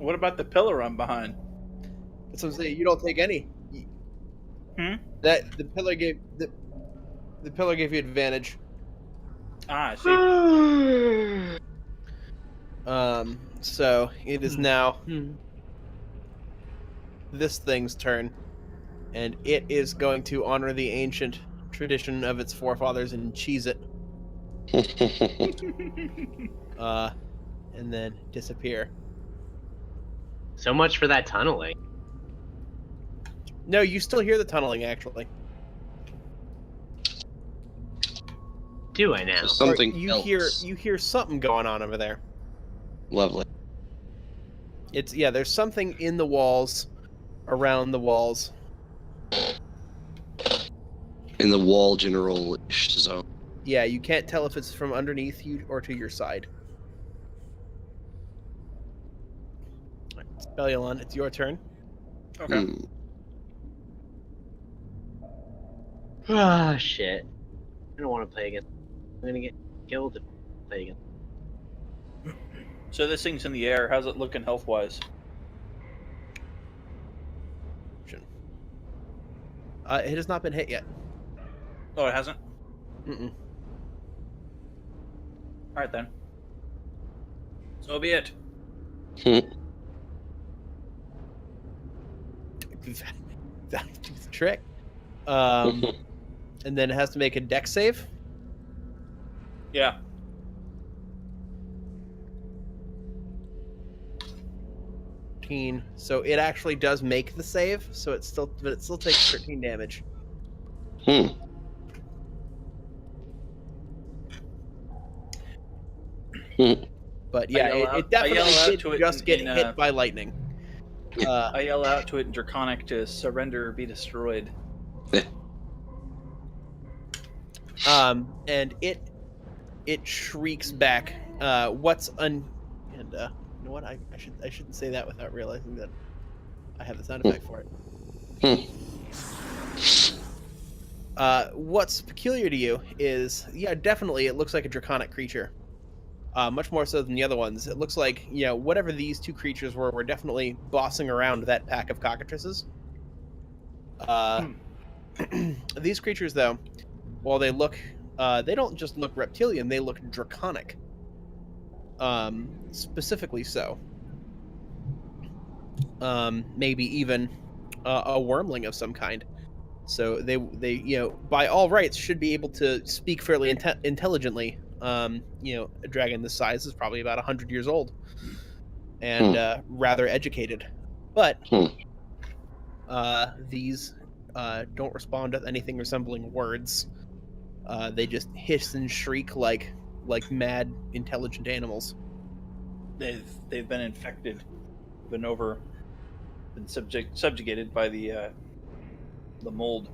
What about the pillar I'm behind? That's what I'm saying. You don't take any. That the pillar gave you advantage. Ah, I see. So it is now this thing's turn, and it is going to honor the ancient tradition of its forefathers and cheese it. And then disappear. So much for that tunneling. No, you still hear the tunneling, actually. Do I now? Something you else. hear something going on over there. Lovely. There's something in the walls, around the walls. In the wall general-ish zone. Yeah, you can't tell if it's from underneath you or to your side. Spellulon, it's your turn. Okay. Ah, shit. I don't want to play again. I'm gonna get killed if I play again. So this thing's in the air. How's it looking health-wise? It has not been hit yet. Oh, it hasn't? Mm-mm. Alright then. So be it. That's the trick. And then it has to make a dex save. Yeah. So it actually does make the save. So it still takes 13 damage. But yeah, it definitely did just get hit by lightning. I yell out to it in Draconic to surrender or be destroyed. And it shrieks back. You know what? I shouldn't say that without realizing that I have the sound effect for it. What's peculiar to you is, definitely it looks like a draconic creature. Much more so than the other ones. It looks like, whatever these two creatures were definitely bossing around that pack of cockatrices. These creatures, though, while they look, they don't just look reptilian, they look draconic. Specifically so. Maybe even a wormling of some kind. So they by all rights should be able to speak fairly intelligently. A dragon this size is probably about 100 years old and rather educated. But these don't respond to anything resembling words. They just hiss and shriek like mad, intelligent animals. They've been infected, been subjugated by the mold.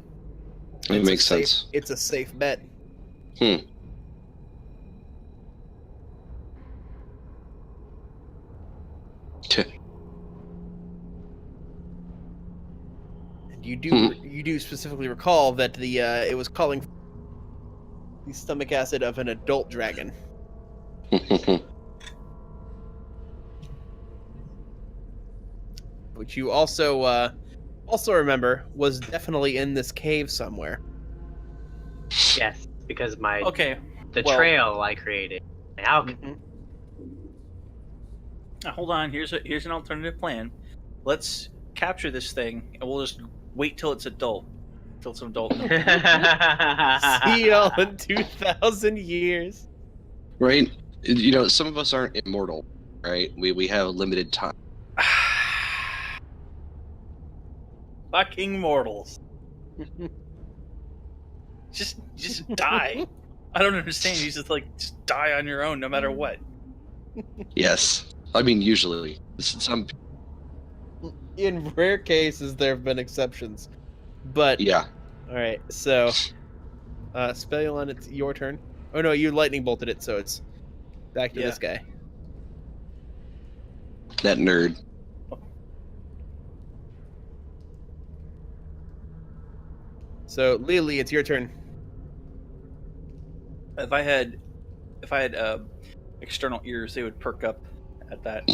It makes sense. It's a safe bet. And you do specifically recall that it was calling the stomach acid of an adult dragon. Which you also remember was definitely in this cave somewhere. Yes, because the trail I created. Now, now hold on. Here's an alternative plan. Let's capture this thing, and we'll just wait till it's adult. Till it's an adult. See y'all in 2,000 years. Right? Some of us aren't immortal, right? We have limited time. Fucking mortals. just die. I don't understand. You just die on your own no matter what. Yes. I mean, usually. In rare cases, there have been exceptions. But yeah. All right, so Spellulon, it's your turn. Oh no, you lightning bolted it, so it's back to this guy. That nerd. So Lily, it's your turn. If I had external ears, they would perk up at that.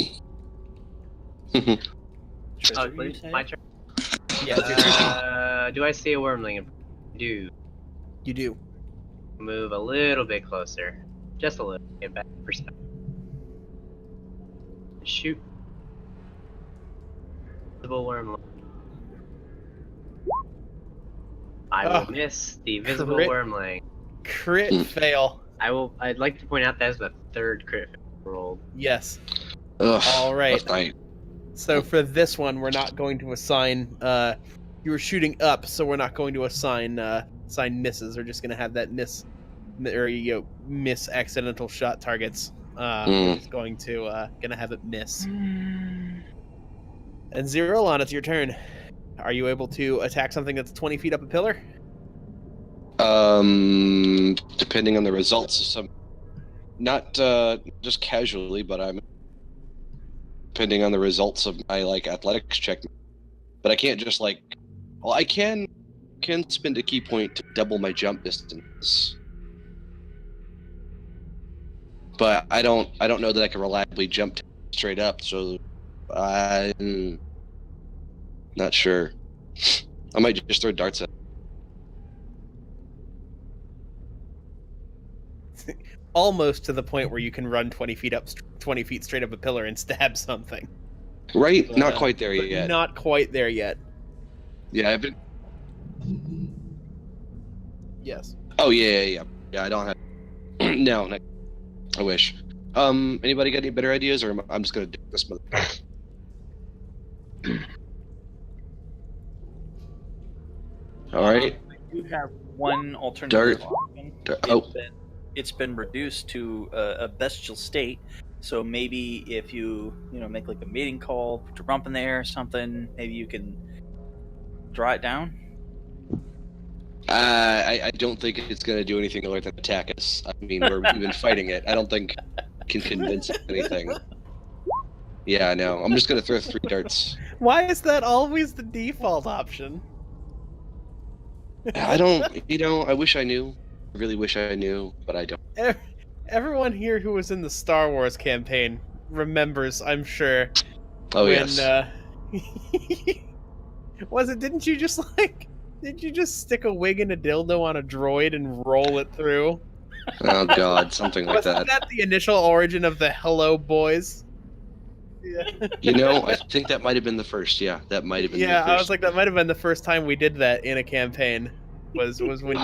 Tristan, you say? My turn. Yeah, it's your turn. Do I see a wormling? Do You do. move a little bit closer, just a little, get back in perspective. Shoot. Visible wormling. I will Oh, miss the visible crit. wormling. Crit fail. I'd like to point out that's the third crit roll. Yes. Ugh, All right. rough night. So for this one, we're not going to assign. You were shooting up, so we're not going to assign misses. We're just going to have that miss accidental shot targets. We're just going to have it miss. And Zerolon, it's your turn. Are you able to attack something that's 20 feet up a pillar? Depending on the results of some, not just casually, but I'm depending on the results of my athletics check. But I can't just well, I can spend a key point to double my jump distance, but I don't know that I can reliably jump straight up. So I'm not sure. I might just throw darts at. Almost to the point where you can run 20 feet straight up a pillar and stab something. Right, not quite there But yet. Not quite there yet. Yeah, I've been. Yes. Oh yeah. I don't have. No, I wish. Anybody got any better ideas, or I'm just gonna do this mother. All right. You have one alternative option. Oh, It's been reduced to a bestial state. So maybe if you make like a mating call, put your rump in the air or something, maybe you can draw it down. I don't think it's gonna do anything other than attack us. I mean, we've been fighting it. I don't think can convince anything. Yeah, no. I'm just gonna throw 3 darts. Why is that always the default option? I don't. I wish I knew. I really wish I knew, but I don't. Everyone here who was in the Star Wars campaign remembers, I'm sure. Oh when, yes. Didn't you just stick a wig in a dildo on a droid and roll it through? Oh god, something like Wasn't that the initial origin of the Hello Boys? Yeah. I think that might have been the first. Yeah, that might have been. Yeah, the first. I was like, that might have been the first time we did that in a campaign. Was when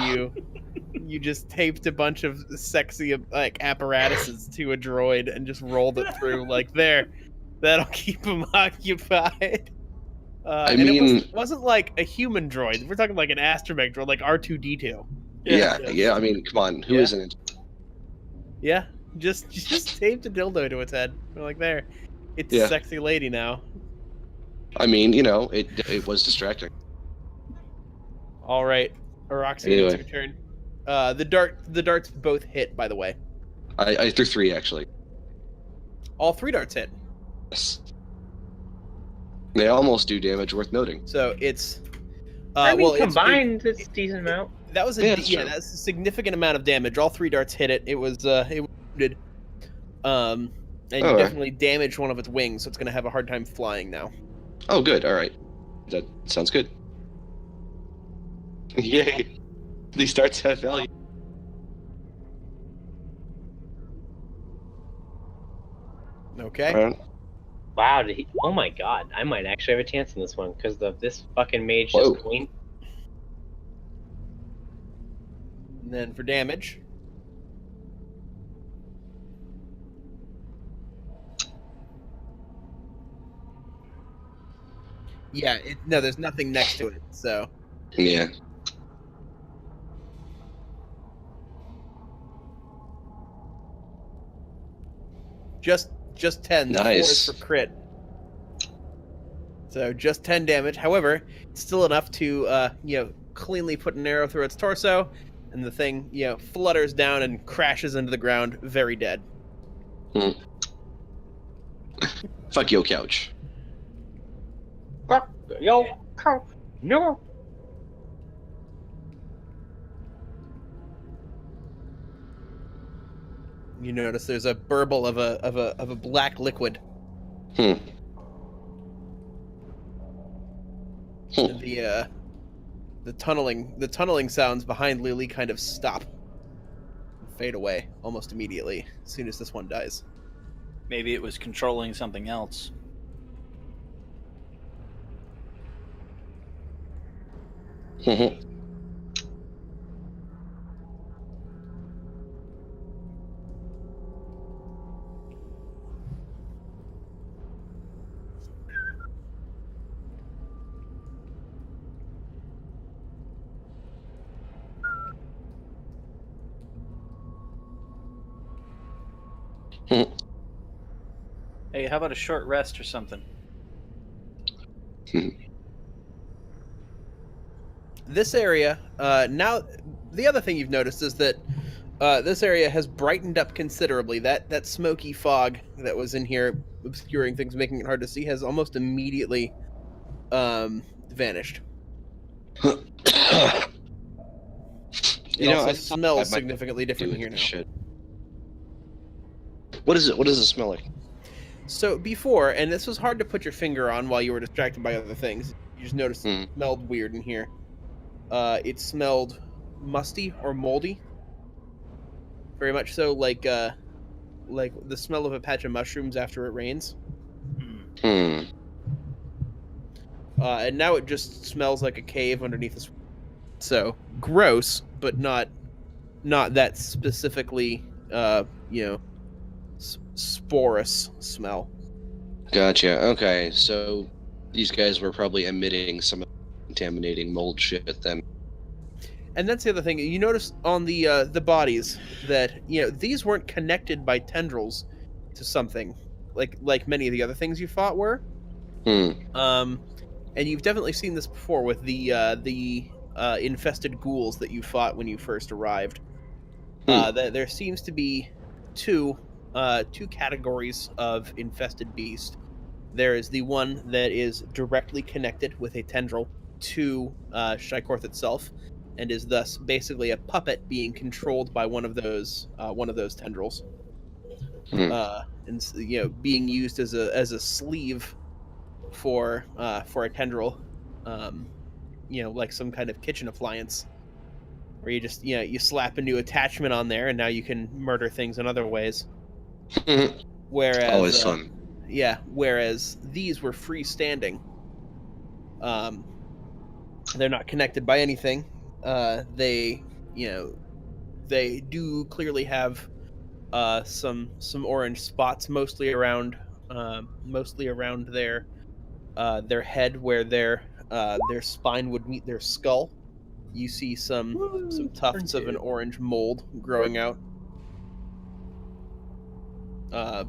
you just taped a bunch of sexy apparatuses to a droid and just rolled it through that'll keep them occupied. I and mean, it wasn't like a human droid. We're talking like an astromech droid, like R2-D2. Yeah. I mean, come on, who isn't? Yeah, just taped a dildo to its head. We're like, there, it's a sexy lady now. I mean, it was distracting. All right, Araxi, Anyway. it's your turn. The darts both hit, by the way. I threw 3 actually. All 3 darts hit. Yes. They almost do damage worth noting. So it's. Combined, it's a decent amount. That was that's that's a significant amount of damage. All 3 darts hit it. It was wounded. And you definitely damaged one of its wings, so it's going to have a hard time flying now. Oh, good. All right, that sounds good. Yay! These darts have value. Okay. All right. Wow, oh my god, I might actually have a chance in this one because of this fucking mage Whoa. just queen. And then for damage. Yeah, no, there's nothing next to it, so. Yeah. Just 10. The 4 is Nice. for crit. So just 10 damage. However, it's still enough to cleanly put an arrow through its torso, and the thing flutters down and crashes into the ground, very dead. Fuck yo, couch. Fuck yo, couch. No. You notice there's a burble of a black liquid. the tunneling sounds behind Lily kind of stop and fade away almost immediately as soon as this one dies. Maybe it was controlling something else. Hey, how about a short rest or something? This area, now, the other thing you've noticed is that this area has brightened up considerably. That smoky fog that was in here, obscuring things, making it hard to see, has almost immediately vanished. It also smells significantly different here now. Shit. What is it? What does it smell like? So before, and this was hard to put your finger on while you were distracted by other things, you just noticed it smelled weird in here. It smelled musty or moldy. Very much so, like the smell of a patch of mushrooms after it rains. And now it just smells like a cave underneath this. So gross, but not that specifically, sporous smell. Gotcha. Okay, so these guys were probably emitting some contaminating mold shit then. And that's the other thing. You notice on the bodies that these weren't connected by tendrils to something like many of the other things you fought were. And you've definitely seen this before with the infested ghouls that you fought when you first arrived. There seems to be two categories of infested beast. There is the one that is directly connected with a tendril to Shykorth itself, and is thus basically a puppet being controlled by one of those tendrils, and being used as a sleeve for a tendril, like some kind of kitchen appliance, where you just you slap a new attachment on there, and now you can murder things in other ways. Whereas always fun. Yeah, whereas these were freestanding. They're not connected by anything. They do clearly have some orange spots, mostly around their head, where their spine would meet their skull. You see some tufts of an orange mold growing out,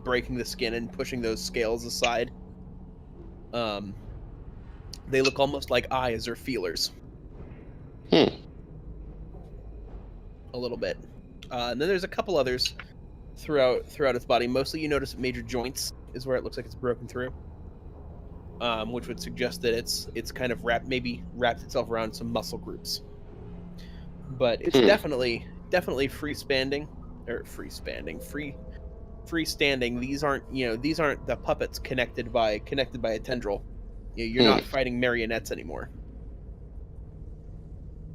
breaking the skin and pushing those scales aside. They look almost like eyes or feelers. A little bit. And then there's a couple others throughout its body. Mostly you notice major joints is where it looks like it's broken through, which would suggest that it's kind of wrapped itself around some muscle groups. But it's definitely freestanding. These aren't the puppets connected by a tendril. You're not fighting marionettes anymore.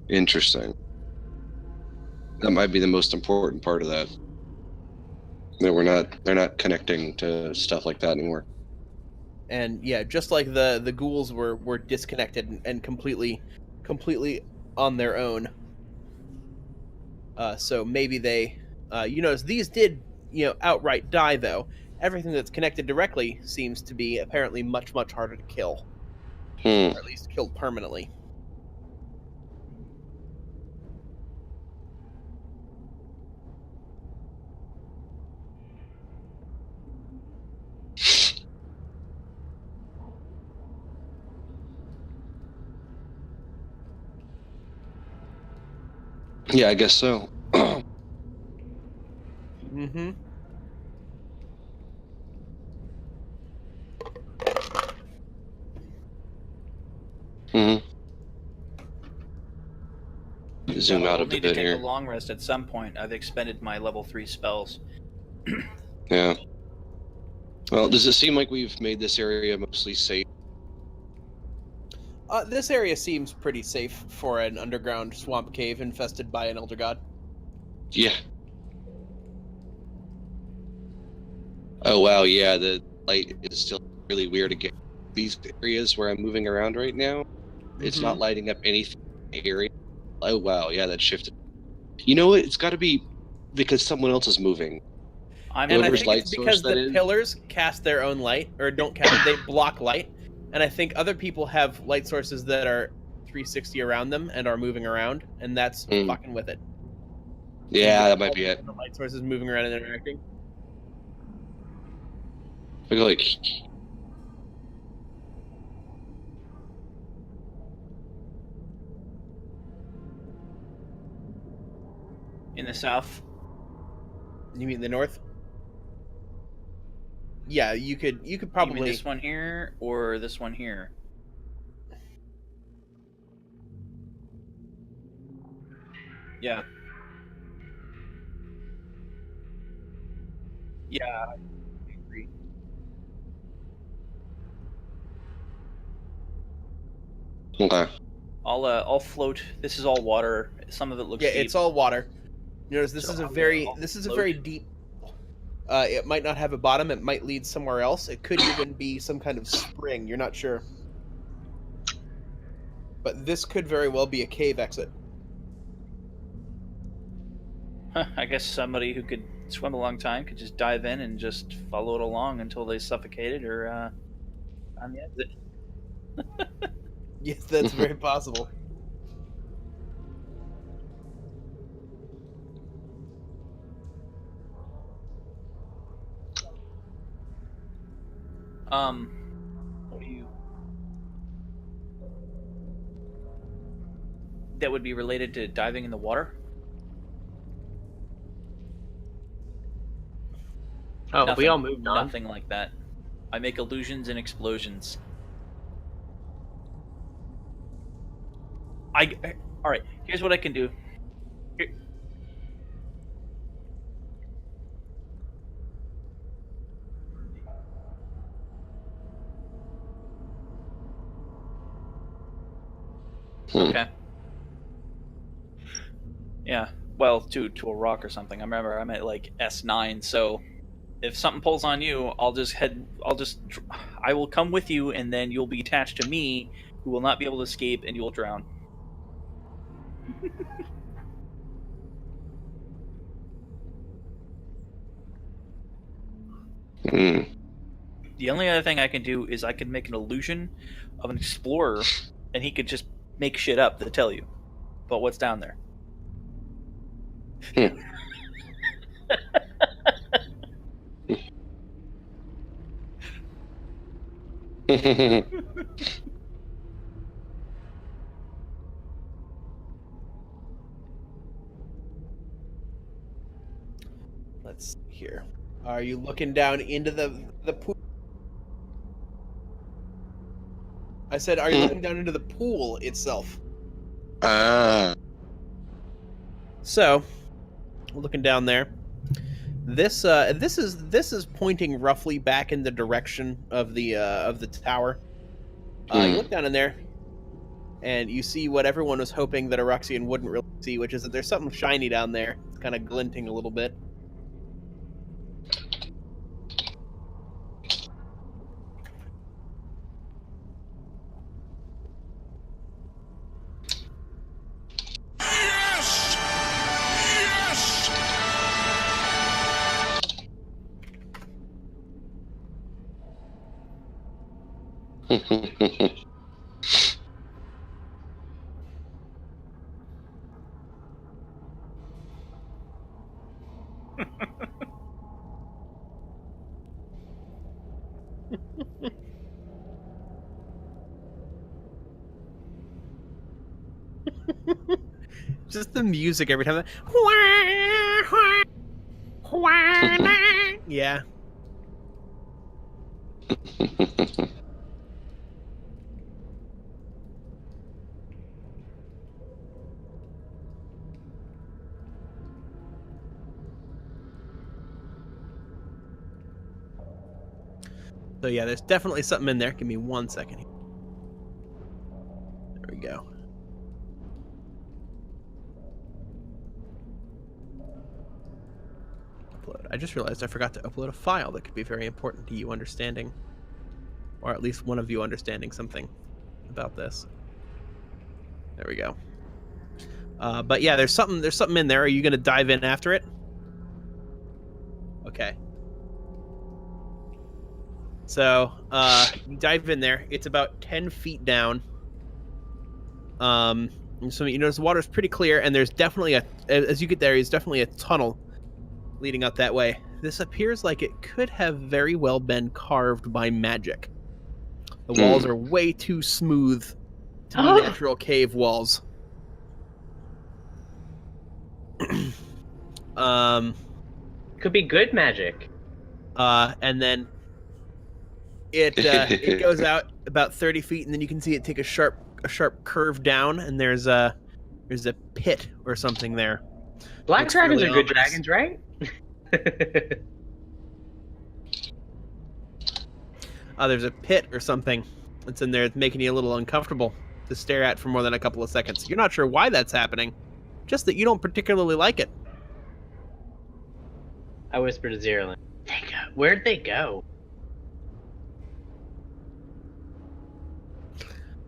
Interesting. That might be the most important part of that. That they're not connecting to stuff like that anymore. And yeah, just like the ghouls were disconnected and completely on their own. So maybe they, these did outright die though. Everything that's connected directly seems to be apparently much harder to kill, or at least killed permanently. Yeah, I guess so. Mm-hmm. Zoom out a need bit to take here. a long rest at some point. I've expended my level 3 spells. Yeah. Well, does it seem like we've made this area mostly safe? This area seems pretty safe for an underground swamp cave infested by an elder god. Yeah. Oh wow, yeah, the light is still really weird again. These areas where I'm moving around right now, it's not lighting up anything in the area. Oh wow, yeah, that shifted. You know what? It's got to be because someone else is moving. I'm And I Whoever's think it's light source because that the is. pillars cast their own light, or don't cast, they block light. And I think other people have light sources that are 360 around them and are moving around, and that's Hmm. fucking with it. So you Yeah, get that might all be these it. different light sources moving around and interacting. I go like, in the south. You mean the north? Yeah, you could You mean probably. this one here or this one here? Yeah. Yeah, I agree. okay. I'll float. This is all water. Some of it looks Yeah, deep. it's all water. You notice this So is a I'll very this is a float. very deep. It might not have a bottom. It might lead somewhere else. It could even be some kind of spring. You're not sure. But this could very well be a cave exit. I guess somebody who could swim a long time could just dive in and just follow it along until they suffocated or on the exit. Yes, that's very possible. What do you? That would be related to diving in the water? Oh, Nothing, we all moved on. nothing like that. I make illusions and explosions. All right. Here's what I can do. Here- Hmm. Okay. Yeah. Well, to a rock or something. I remember I'm at like S9, so if something pulls on you, I will come with you, and then you'll be attached to me, who will not be able to escape, and you will drown. Hmm. The only other thing I can do is I can make an illusion of an explorer, and he could just make shit up to tell you about what's down there. Let's see here. Are you looking down into the pool? I said, are you looking down into the pool itself? Ah. So, looking down there. This is pointing roughly back in the direction of the tower. You look down in there, and you see what everyone was hoping that Eruxian wouldn't really see, which is that there's something shiny down there. It's kind of glinting a little bit. Yes! Yes! Just the music every time. Yeah. So yeah, there's definitely something in there. Give me 1 second. There we go. Upload. I just realized I forgot to upload a file that could be very important to you understanding, or at least one of you understanding something about this. There we go. But yeah, there's something in there. Are you going to dive in after it? Okay. So you dive in there. It's about 10 feet down. So you notice the water's pretty clear, and there's definitely as you get there, there's definitely a tunnel leading up that way. This appears like it could have very well been carved by magic. The walls are way too smooth to be natural cave walls. Could be good magic. And then it goes out about 30 feet, and then you can see it take a sharp curve down, and there's a pit or something there. Black Looks dragons really are good ominous. dragons, right? There's a pit or something that's in there. It's making you a little uncomfortable to stare at for more than a couple of seconds. You're not sure why that's happening, just that you don't particularly like it. I whispered to Zerlin. Where'd they go?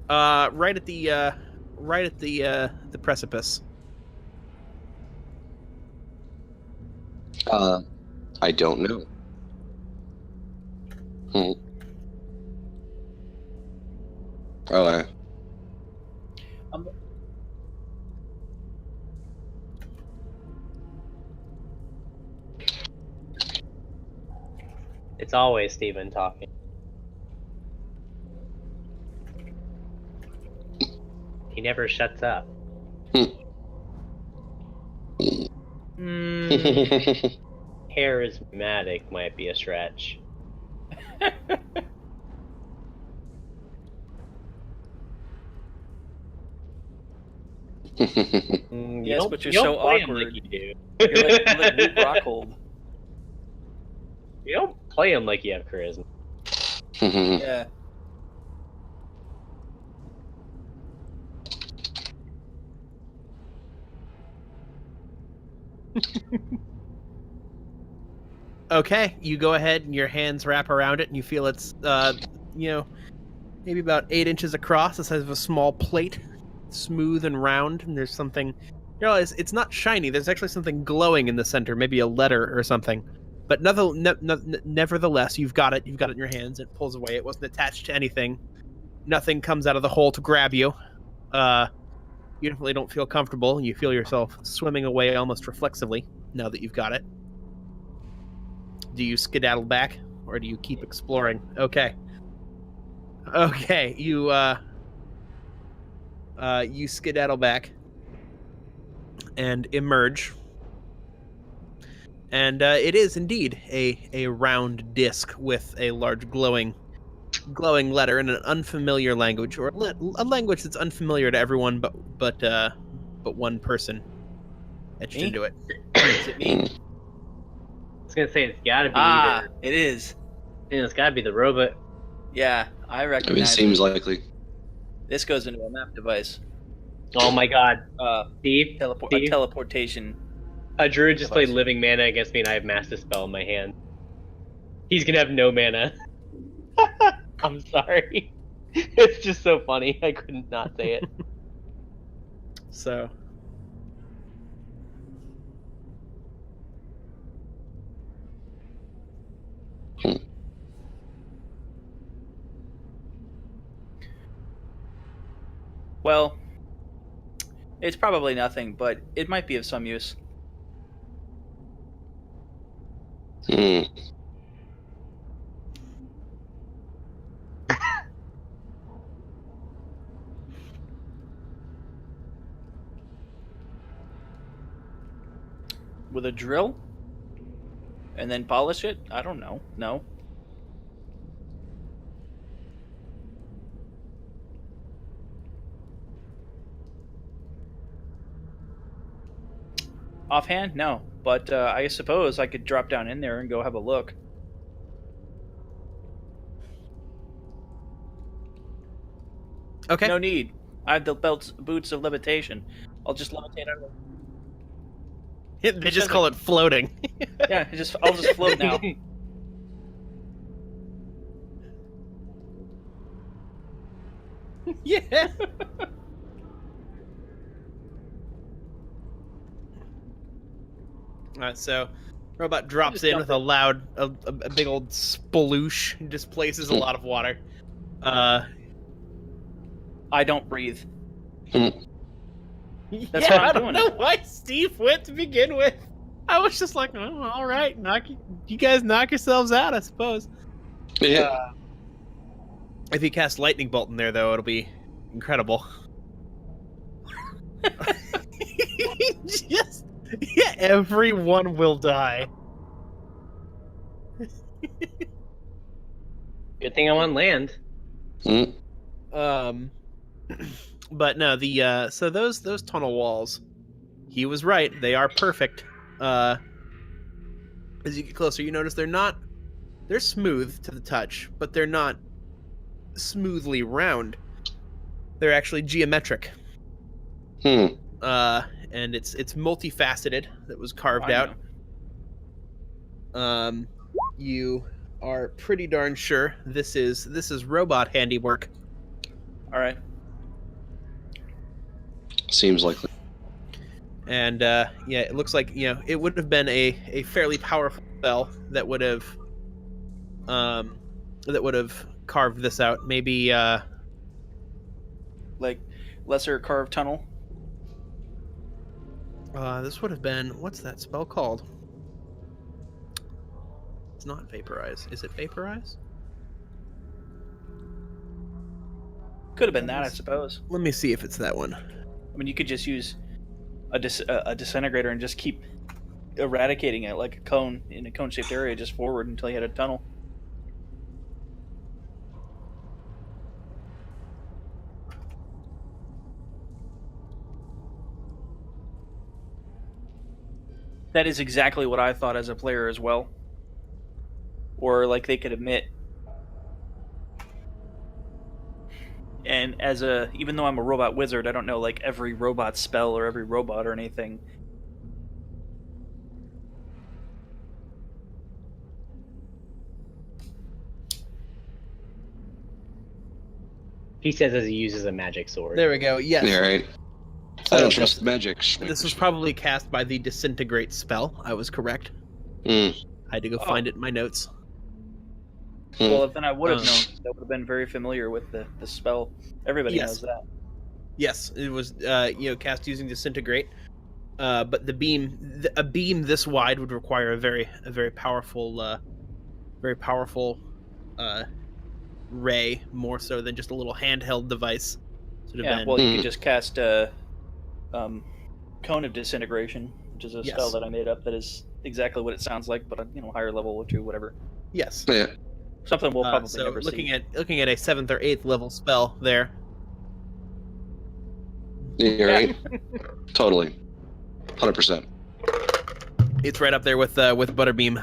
Right at the precipice. I don't know. Oh, It's always Steven talking. He never shuts up. Charismatic might be a stretch. Yes, but you're you so don't play him awkward. like you do. You're like Luke Rockhold. You don't play him like you have charisma. Yeah. Okay, you go ahead and your hands wrap around it, and you feel it's, maybe about 8 inches across, the size of a small plate, smooth and round, and there's something. You realize it's not shiny. There's actually something glowing in the center, maybe a letter or something. But nevertheless, you've got it. You've got it in your hands. It pulls away. It wasn't attached to anything. Nothing comes out of the hole to grab you. You definitely don't feel comfortable. You feel yourself swimming away almost reflexively now that you've got it. Do you skedaddle back, or do you keep exploring? Okay. You you skedaddle back and emerge, and it is indeed a round disc with a large glowing letter in an unfamiliar language, or a language that's unfamiliar to everyone, but one person etched Me? into it. Is it me? I was gonna say it's gotta be either. It is. It's gotta be the robot. Yeah, I it recognize seems likely. This goes into a map device. Oh my god. A Steve, teleportation. a druid just device. played living mana against me and I have master spell in my hand. He's gonna have no mana. I'm sorry. It's just so funny. I couldn't not say it. So. Well, it's probably nothing, but it might be of some use. With a drill? And then polish it? I don't know. No. Offhand, no. But I suppose I could drop down in there and go have a look. Okay. No need. I have the boots of levitation. I'll just levitate out of it. They just call it floating. Yeah, I'll just float now. Yeah. So, robot drops just in jump with a loud, a big old sploosh, and displaces a lot of water. I don't breathe. That's what I'm I don't doing. know why Steve went to begin with. I was just like, oh, all right, you guys knock yourselves out, I suppose. Yeah. If you cast lightning bolt in there, though, it'll be incredible. Yeah, everyone will die. Good thing I'm on land. Mm. But no, so those tunnel walls, he was right. They are perfect. As you get closer, you notice they're smooth to the touch, but they're not smoothly round. They're actually geometric. Hmm. And it's multifaceted. That was carved I out. know. You are pretty darn sure this is robot handiwork. All right. Seems likely. And yeah, it looks like it would have been a fairly powerful spell that would have carved this out. Maybe Like lesser carved tunnel. this would have been, what's that spell called? It's not vaporize. Is it vaporize? Could have been that, I suppose. Let me see if it's that one. I mean, you could just use a disintegrator and just keep eradicating it like a cone in a cone-shaped area, just forward until you had a tunnel. That is exactly what I thought as a player as well. Or like they could admit. And even though I'm a robot wizard, I don't know like every robot spell or every robot or anything. He says as he uses a magic sword. There we go. Yes. Yeah, right. So I don't trust magic. This was probably cast by the disintegrate spell. I was correct. Mm. I had to go find it in my notes. Well, then I would have known. That would have been very familiar with the spell. Everybody Yes. knows that. Yes, it was cast using disintegrate. But a beam this wide would require a very powerful ray, more so than just a little handheld device. Yeah, well, you could just cast cone of disintegration, which is a spell that I made up that is exactly what it sounds like, but higher level or two, whatever. Yes. Yeah. Something we'll probably so never looking see. looking at a 7th or 8th level spell there. You're right. Totally. 100%. It's right up there with Butterbeam.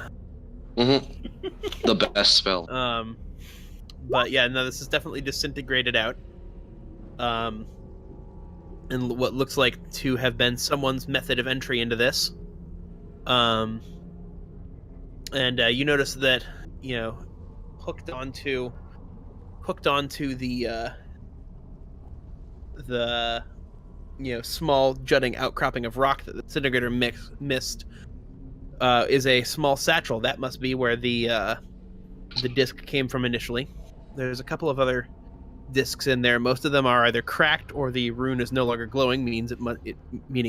Mm-hmm. The best spell. But yeah, no, this is definitely disintegrated out. And what looks like to have been someone's method of entry into this. And you notice that, hooked onto the small jutting outcropping of rock that the disintegrator missed is a small satchel. That must be where the disc came from initially. There's a couple of other discs in there. Most of them are either cracked or the rune is no longer glowing, meaning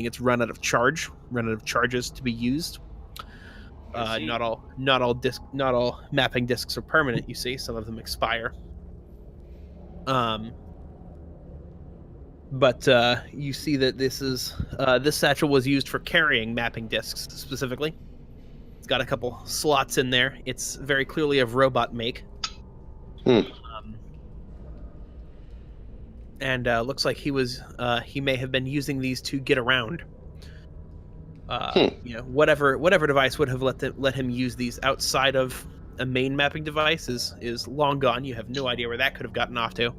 it's run out of charges to be used. Not all mapping discs are permanent. You see, some of them expire. But you see that this satchel was used for carrying mapping discs specifically. It's got a couple slots in there. It's very clearly of robot make. And looks like he may have been using these to get around. Whatever device would have let him use these outside of a main mapping device is long gone. You have no idea where that could have gotten off to.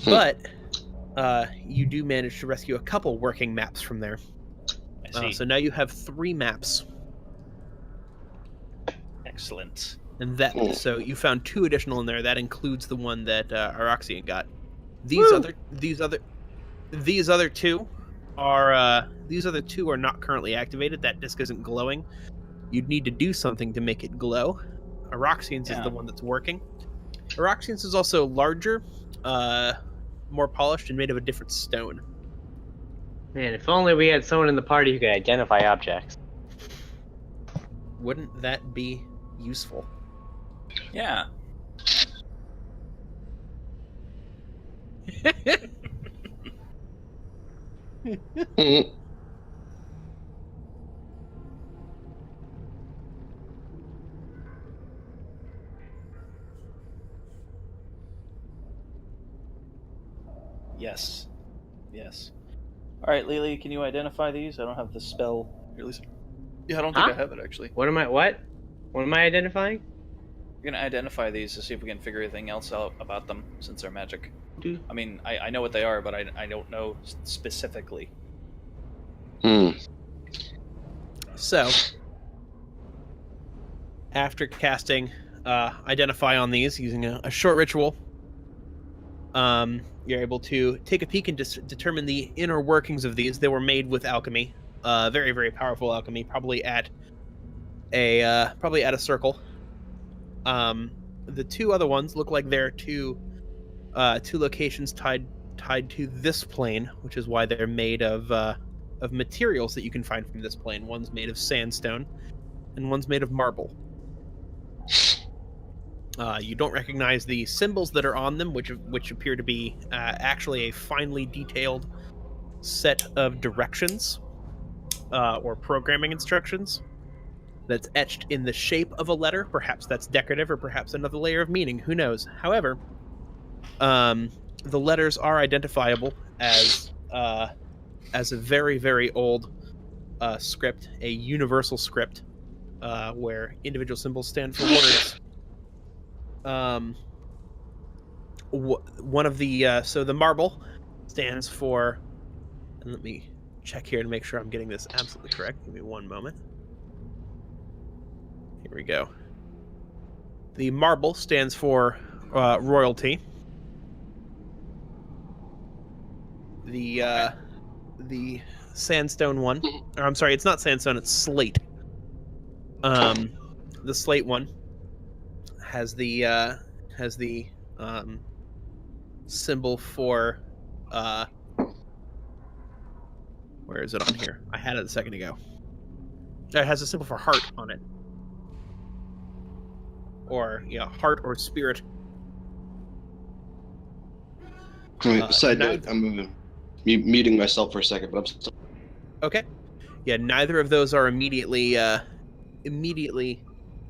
But you do manage to rescue a couple working maps from there. I see. So now you have 3 maps, Excellent. and that Hmm. so you found 2 additional in there. That includes the one that Aroxian got. Woo! These other 2 are not currently activated. That disc isn't glowing. You'd need to do something to make it glow. Aroxian's is Yeah. the one that's working. Aroxian's is also larger, more polished, and made of a different stone. Man, if only we had someone in the party who could identify objects. Wouldn't that be useful? Yeah. Hmm. Yes. Yes. All right, Lily, can you identify these? I don't have the spell. At least, yeah, I don't think Huh? I have it actually. What am I identifying? We're gonna identify these to see if we can figure anything else out about them since they're magic. I mean, I know what they are, but I don't know specifically. Hmm. So, after casting Identify on these using a short ritual, you're able to take a peek and determine the inner workings of these. They were made with alchemy, very, very powerful alchemy, probably at a circle. The 2 other ones look like they're 2 locations tied to this plane, which is why they're made of materials that you can find from this plane. One's made of sandstone, and one's made of marble. You don't recognize the symbols that are on them, which appear to be actually a finely detailed set of directions or programming instructions that's etched in the shape of a letter. Perhaps that's decorative, or perhaps another layer of meaning. Who knows? However, the letters are identifiable as a very, very old script, a universal script, where individual symbols stand for words. One of the so the marble stands for, and let me check here to make sure I'm getting this absolutely correct. Give me one moment. Here we go. The marble stands for royalty. The sandstone one, or I'm sorry, it's not sandstone, it's slate. The slate one has the symbol for where is it on here? I had it a second ago. It has a symbol for heart on it, or heart or spirit. Side note: I'm muting myself for a second, but I'm still. Okay. Yeah, neither of those are immediately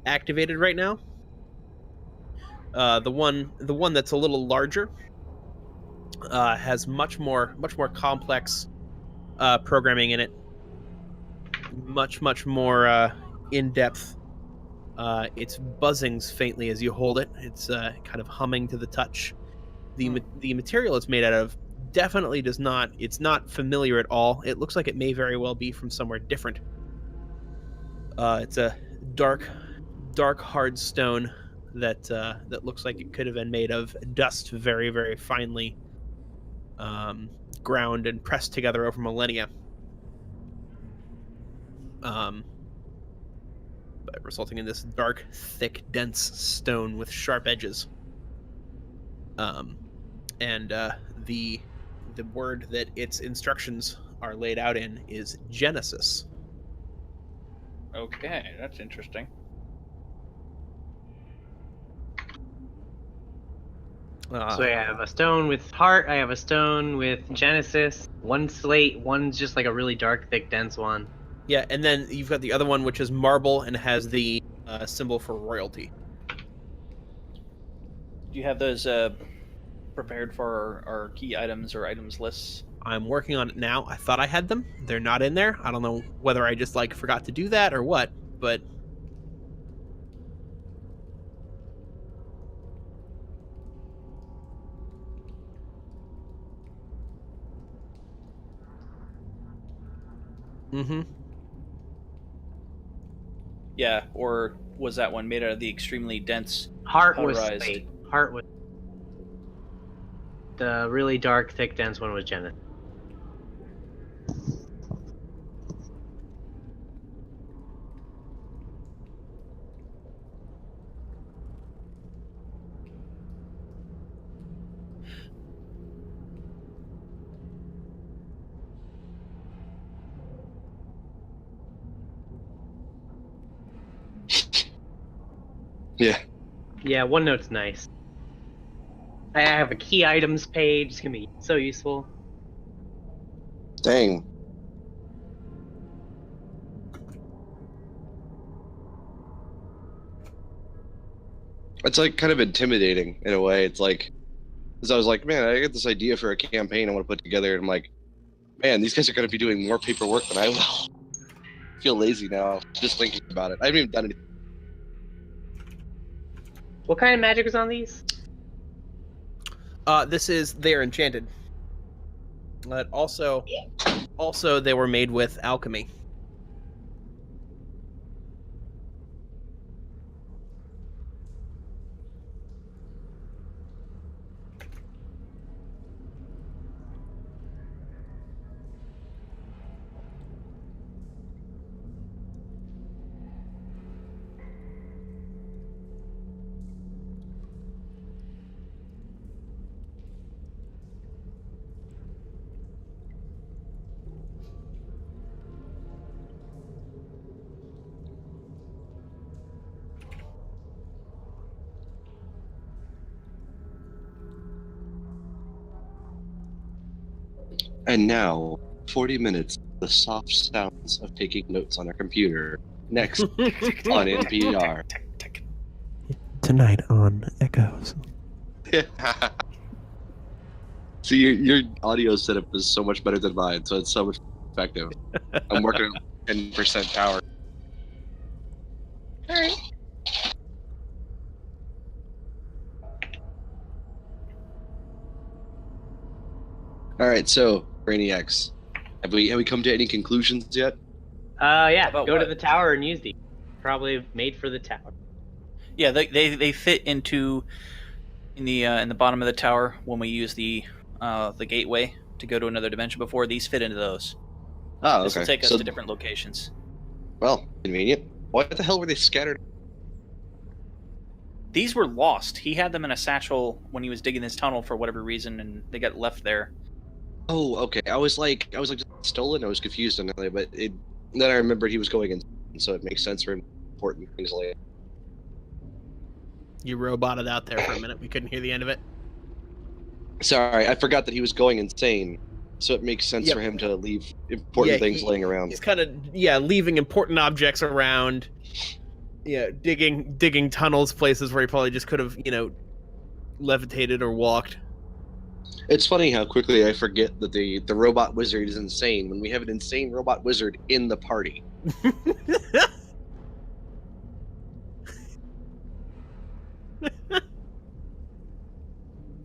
activated right now. The one that's a little larger has much more complex programming in it. Much more in depth. It's buzzings faintly as you hold it. It's kind of humming to the touch. The material it's made out of definitely does not. It's not familiar at all. It looks like it may very well be from somewhere different. It's a dark hard stone that looks like it could have been made of dust, very, very finely ground and pressed together over millennia. But resulting in this dark, thick, dense stone with sharp edges. And the word that its instructions are laid out in is Genesis. Okay, that's interesting. So I have a stone with heart, I have a stone with Genesis, one slate, one's just like a really dark, thick, dense one. Yeah, and then you've got the other one, which is marble and has the symbol for royalty. Do you have those prepared for our key items or items lists? I'm working on it now. I thought I had them. They're not in there. I don't know whether I just forgot to do that or what, but Mm-hmm. Yeah, or was that one made out of the extremely dense Heart was powderized? Slate. Heart was the really dark, thick, dense one was Genesis. Yeah. Yeah, OneNote's nice. I have a key items page. It's gonna be so useful. Dang. It's like kind of intimidating in a way. It's like, because I was like, man, I got this idea for a campaign I want to put together, and I'm like, man, these guys are going to be doing more paperwork than I will. I feel lazy now just thinking about it. I haven't even done anything. What kind of magic is on these? This is they're enchanted. But also they were made with alchemy. And now, 40 minutes, the soft sounds of taking notes on a computer. Next on NPR. Tonight on Echoes. See, your audio setup is so much better than mine, so it's so much effective. I'm working at 10% power. All right. All right, so Brainiacs, have we come to any conclusions yet? Yeah. About Go to what? the tower and use these. Probably made for the tower. Yeah, they fit in the bottom of the tower when we use the gateway to go to another dimension. Before these fit into those. Oh, This will okay. take us So, to different locations. well, convenient. Why the hell were they scattered? These were lost. He had them in a satchel when he was digging this tunnel for whatever reason, and they got left there. Oh, okay. I was like stolen. I was confused on that, but then I remembered he was going in, so it makes sense for important things like. You roboted out there for a minute. We couldn't hear the end of it. Sorry, I forgot that he was going insane, so it makes sense Yep. for him to leave important things laying around. He's kind of leaving important objects around. Yeah, digging tunnels, places where he probably just could have levitated or walked. It's funny how quickly I forget that the robot wizard is insane when we have an insane robot wizard in the party.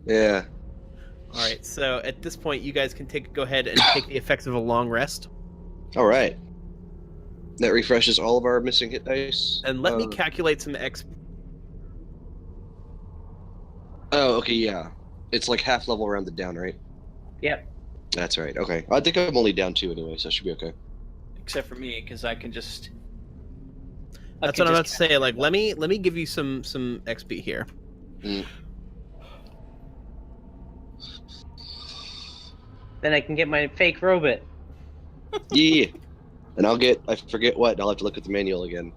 Yeah. All right, so at this point, you guys can go ahead and take the effects of a long rest, All right. That refreshes all of our missing hit dice. and let me calculate some XP. Oh, okay, yeah. It's like half level rounded down, right? Yep. That's right. Okay. I think I'm only down 2 anyway, so it should be okay. Except for me, because I can just. That's what I'm about to say. Like, let me give you some XP here. Mm. Then I can get my fake robot. Yeah. And I forget what, and I'll have to look at the manual again.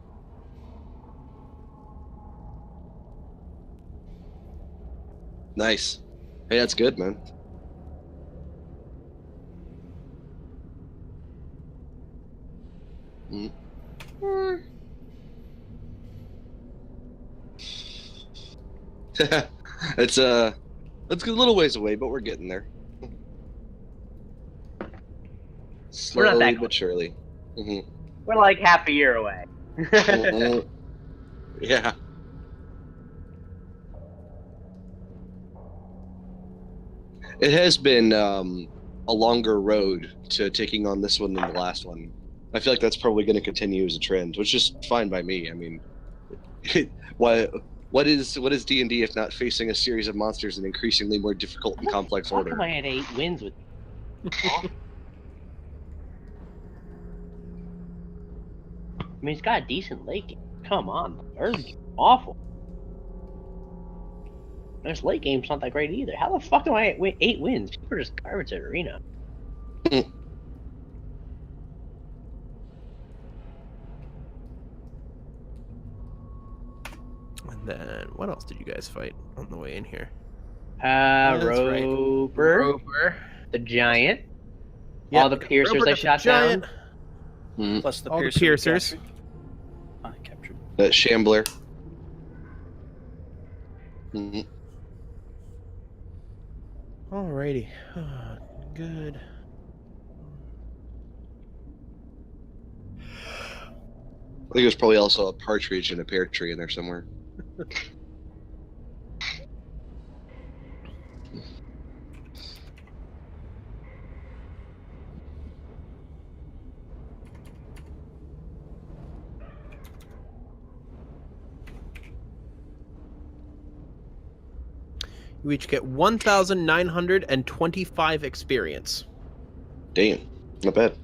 Nice. Hey, that's good, man. Mm. It's a little ways away, but we're getting there. We're not that Slowly close. but surely. Hmm. We're like half a year away. Mhm. Yeah. It has been a longer road to taking on this one than the last one. I feel like that's probably going to continue as a trend, which is fine by me. I mean, why? What is D&D if not facing a series of monsters in increasingly more difficult and complex How come order? I had 8 wins with? I mean, it's got a decent late game. Come on, the early game's awful. This late game's not that great either. How the fuck am I at 8 wins? People are just garbage at arena. And then what else did you guys fight on the way in here? That's right. Roper, the giant, Yep, all the piercers Roper I got the shot giant. down. Plus the All the piercer we piercers. captured. Shambler. Mhm. Alrighty. Good. I think there's probably also a partridge and a pear tree in there somewhere. You each get 1,925 experience. Damn, not bad.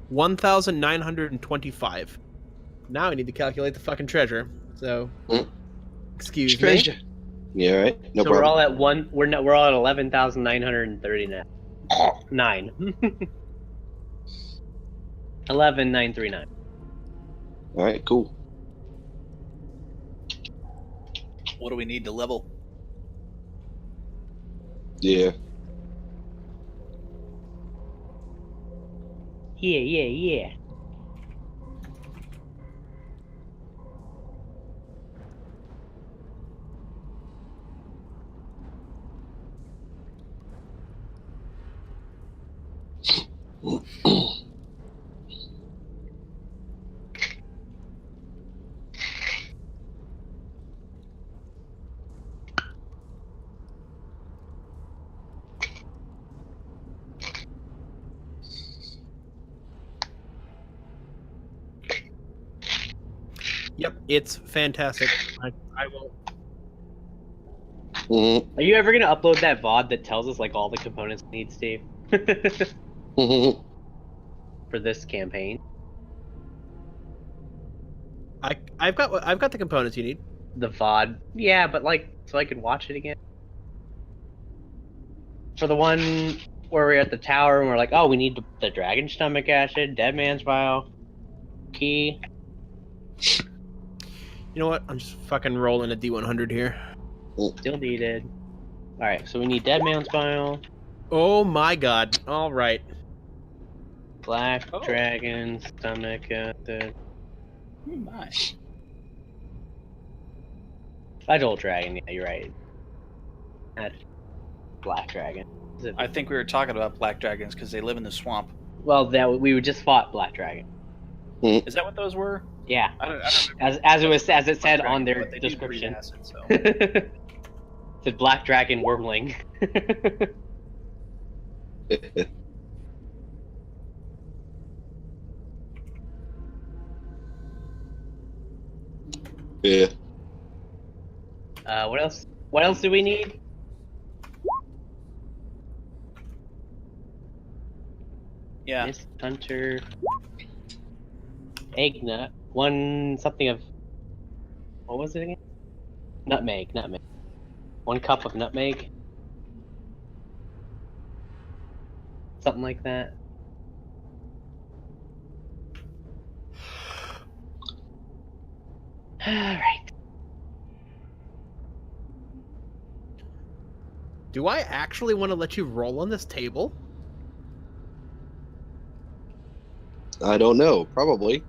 1,925. Now I need to calculate the fucking treasure. So, excuse me. Treasure. Yeah, right. No So problem. we're all at one. We're all at 11,939. 9. 11,939. All right, cool. What do we need to level? Yeah. Yeah. Yep, it's fantastic. I will. Mm-hmm. Are you ever gonna upload that VOD that tells us like all the components we need, Steve? Mm-hmm. For this campaign? I've got the components you need. The VOD. Yeah, but like so I can watch it again. For the one where we're at the tower and we're like, oh, we need the dragon stomach acid, dead man's vial, key. You know what? I'm just fucking rolling a D100 here. Still needed. Alright, so we need dead man's vial, Oh my god. All right. black dragon stomach acid. Oh my. Adult dragon, yeah, you're right. That's black dragon. Is it- I think we were talking about black dragons because they live in the swamp. Well, we just fought black dragon. Is that what those were? Yeah, I don't remember. as it said Black on dragon, their but they do breathe description. acid, so. It said black dragon wormling. Yeah. What else? What else do we need? Yeah. Mist hunter. Egg nut. One something of. What was it again? Nutmeg. 1 cup of nutmeg. Something like that. Alright. Do I actually want to let you roll on this table? I don't know. Probably.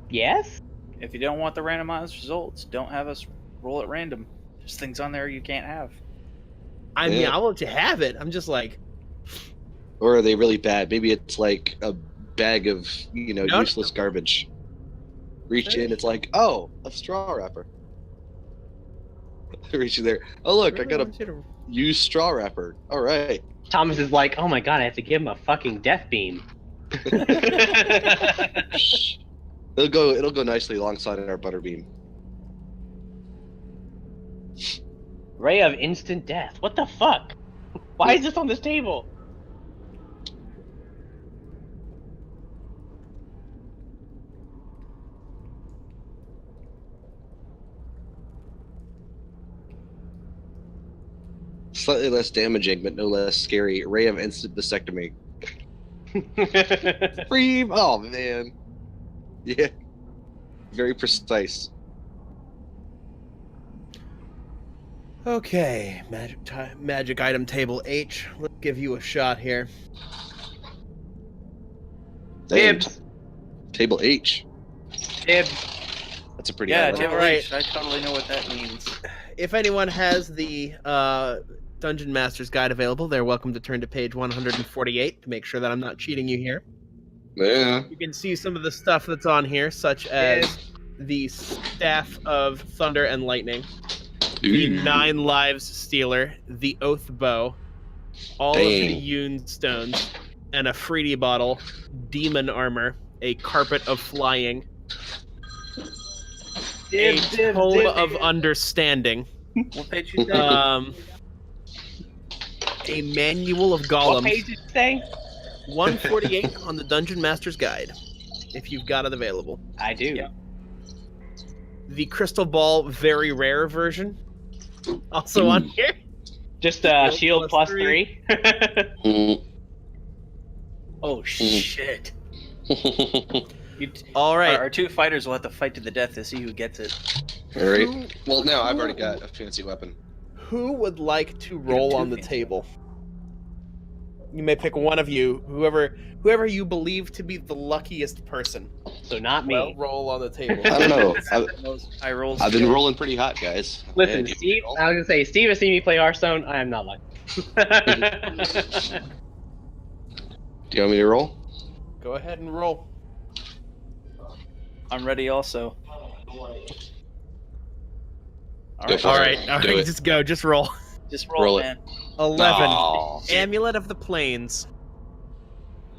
Yes? If you don't want the randomized results, don't have us roll at random. There's things on there you can't have. I mean, Yeah. I'll let you have it. I'm just like, Or are they really bad? Maybe it's like a bag of, No. useless garbage. Reach in, it's like, oh, a straw wrapper. Reach in there. Oh, look, I got a used straw wrapper. All right. Thomas is like, oh my god, I have to give him a fucking death beam. It'll go nicely alongside our butterbean. Ray of instant death. What the fuck? Why is this on this table? Slightly less damaging, but no less scary. Ray of instant vasectomy. Breathe. Oh man. Yeah. Very precise. Okay, magic item table H. Let's give you a shot here. Damn. Dibs. Table H. Dibs. That's a pretty Yeah, high level. Table Alright. H. I totally know what that means. If anyone has the Dungeon Master's Guide available, they're welcome to turn to page 148 to make sure that I'm not cheating you here. Yeah. You can see some of the stuff that's on here, such as the Staff of Thunder and Lightning, the Ooh. 9 Lives Stealer, the Oath Bow, all of the Dang. Yoon Stones, and a Freedy Bottle, Demon Armor, a Carpet of Flying, a Tome of Understanding, What page you say? a Manual of What Golems, page did you say? 148 on the Dungeon Master's Guide, if you've got it available. I do. Yeah. The Crystal Ball Very Rare version, also on here. Just Shield shield plus plus 3. Mm. Oh shit! All right. Our two fighters will have to fight to the death to see who gets it. All right. Well, now I've already got a fancy weapon. Who would like to roll two on the fancy table? You may pick one of you, whoever you believe to be the luckiest person. So not me. Well, roll on the table. I don't know. I rolled. I've been rolling pretty hot, guys. Listen, Yeah, Steve. I was gonna say, Steve has seen me play Hearthstone. I am not lucky. Do you want me to roll? Go ahead and roll. I'm ready. Also. Go for All it. right, Do it. just go, just roll. Just roll, Roll it. man. 11. Aw. Amulet of the Plains.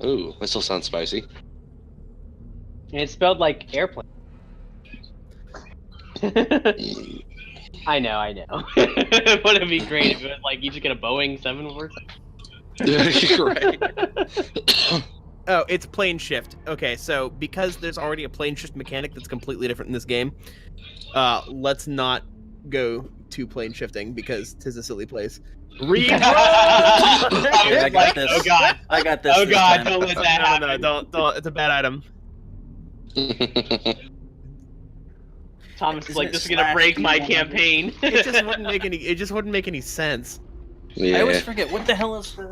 Ooh, that still sounds spicy. And it's spelled like airplane. I know. Wouldn't it be great if it was like you just get a Boeing 747? Right. Oh, it's plane shift. Okay, so because there's already a plane shift mechanic that's completely different in this game, let's not go to plane shifting because 'tis a silly place. Reroll! I got this. Oh god. I got this. Oh this god, time. don't let that happen. No, don't. It's a bad item. Thomas is Isn't like, it this is gonna slash break my D100? campaign. It just wouldn't make any. It just wouldn't make any sense. I always Yeah. forget what the hell is the.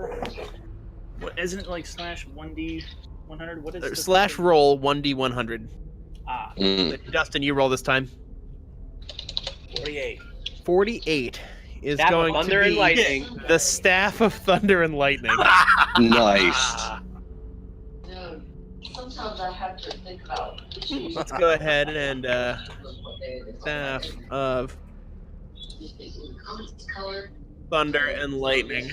What isn't it like /1D 100? What is the Slash roll 1d100. Ah, Mm. Justin, you roll this time. 48. 48 is Staff of going to Thunder and be Lightning. the Staff of Thunder and Lightning. Nice. Dude, sometimes I have to think about. Let's go ahead and Staff of Thunder and Lightning.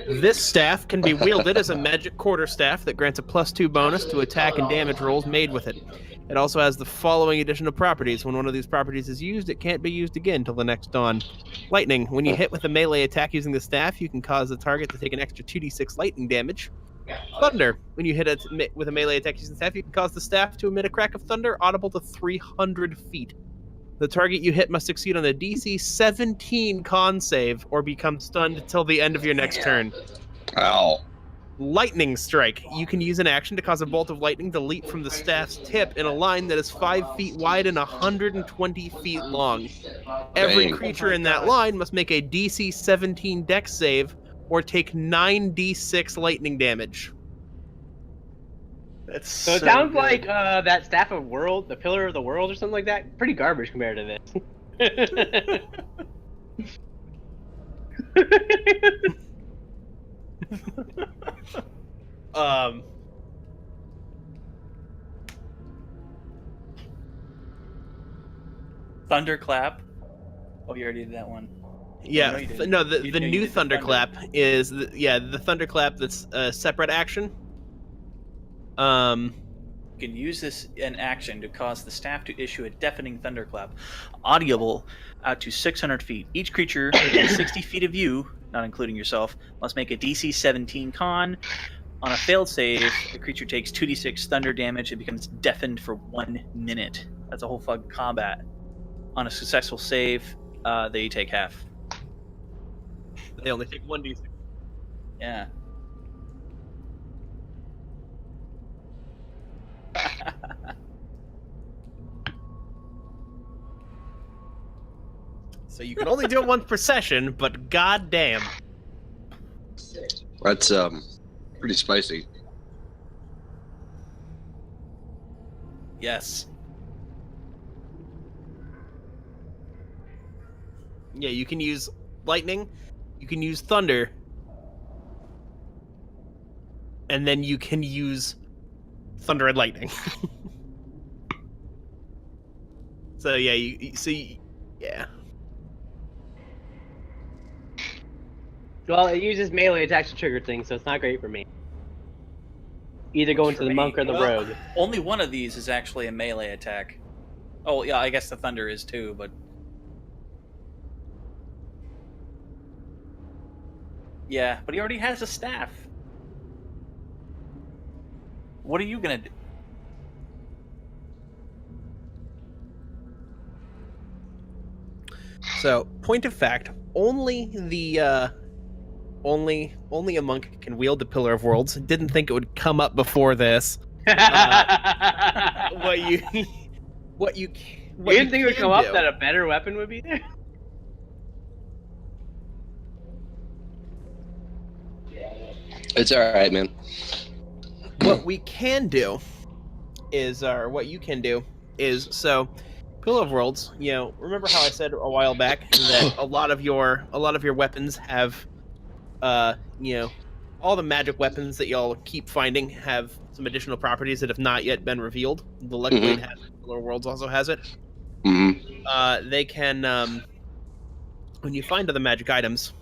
This staff can be wielded as a magic quarterstaff that grants a +2 bonus to attack and damage rolls made with it. It also has the following additional properties. When one of these properties is used, it can't be used again till the next dawn. Lightning. When you hit with a melee attack using the staff, you can cause the target to take an extra 2d6 lightning damage. Thunder. When you hit it with a melee attack using the staff, you can cause the staff to emit a crack of thunder audible to 300 feet. The target you hit must succeed on a DC 17 con save or become stunned till the end of your next turn. Ow. Lightning Strike. You can use an action to cause a bolt of lightning to leap from the staff's tip in a line that is 5 feet wide and 120 feet long. Every Dang. creature in that line must make a DC 17 dex save or take 9d6 lightning damage. That's So it sounds like that Staff of World, the Pillar of the World or something like that. Pretty garbage compared to this. Thunderclap. Oh, you already did that one. Yeah, No, you didn't. no, the You new did the thunder. Thunderclap is the Thunderclap that's a separate action. You can use this in action to cause the staff to issue a deafening thunderclap, audible out to 600 feet. Each creature within 60 feet of you, not including yourself, must make a DC 17 con. On a failed save, the creature takes 2d6 thunder damage and becomes deafened for 1 minute. That's a whole fucking combat. On a successful save, they take half. They only take 1d6. Yeah. So you can only do it once per session, but goddamn. That's pretty spicy. Yes. Yeah, you can use lightning, you can use thunder, and then you can use thunder and lightning. So yeah, yeah. Well, it uses melee attacks to trigger things, so it's not great for me. Either going to the monk or the rogue. Only one of these is actually a melee attack. Oh, yeah, I guess the thunder is too, but... Yeah, but he already has a staff. What are you gonna do? So, point of fact, only a monk can wield the Pillar of Worlds. Didn't think it would come up before this. What you You didn't think it would come up that a better weapon would be there? It's all right, man. What we can do is, or what you can do is, so Pillar of Worlds. You know, remember how I said a while back that a lot of your weapons have, you know, all the magic weapons that y'all keep finding have some additional properties that have not yet been revealed. The Luck Blade has it. Pillar of Worlds also has it. They can, when you find other magic items,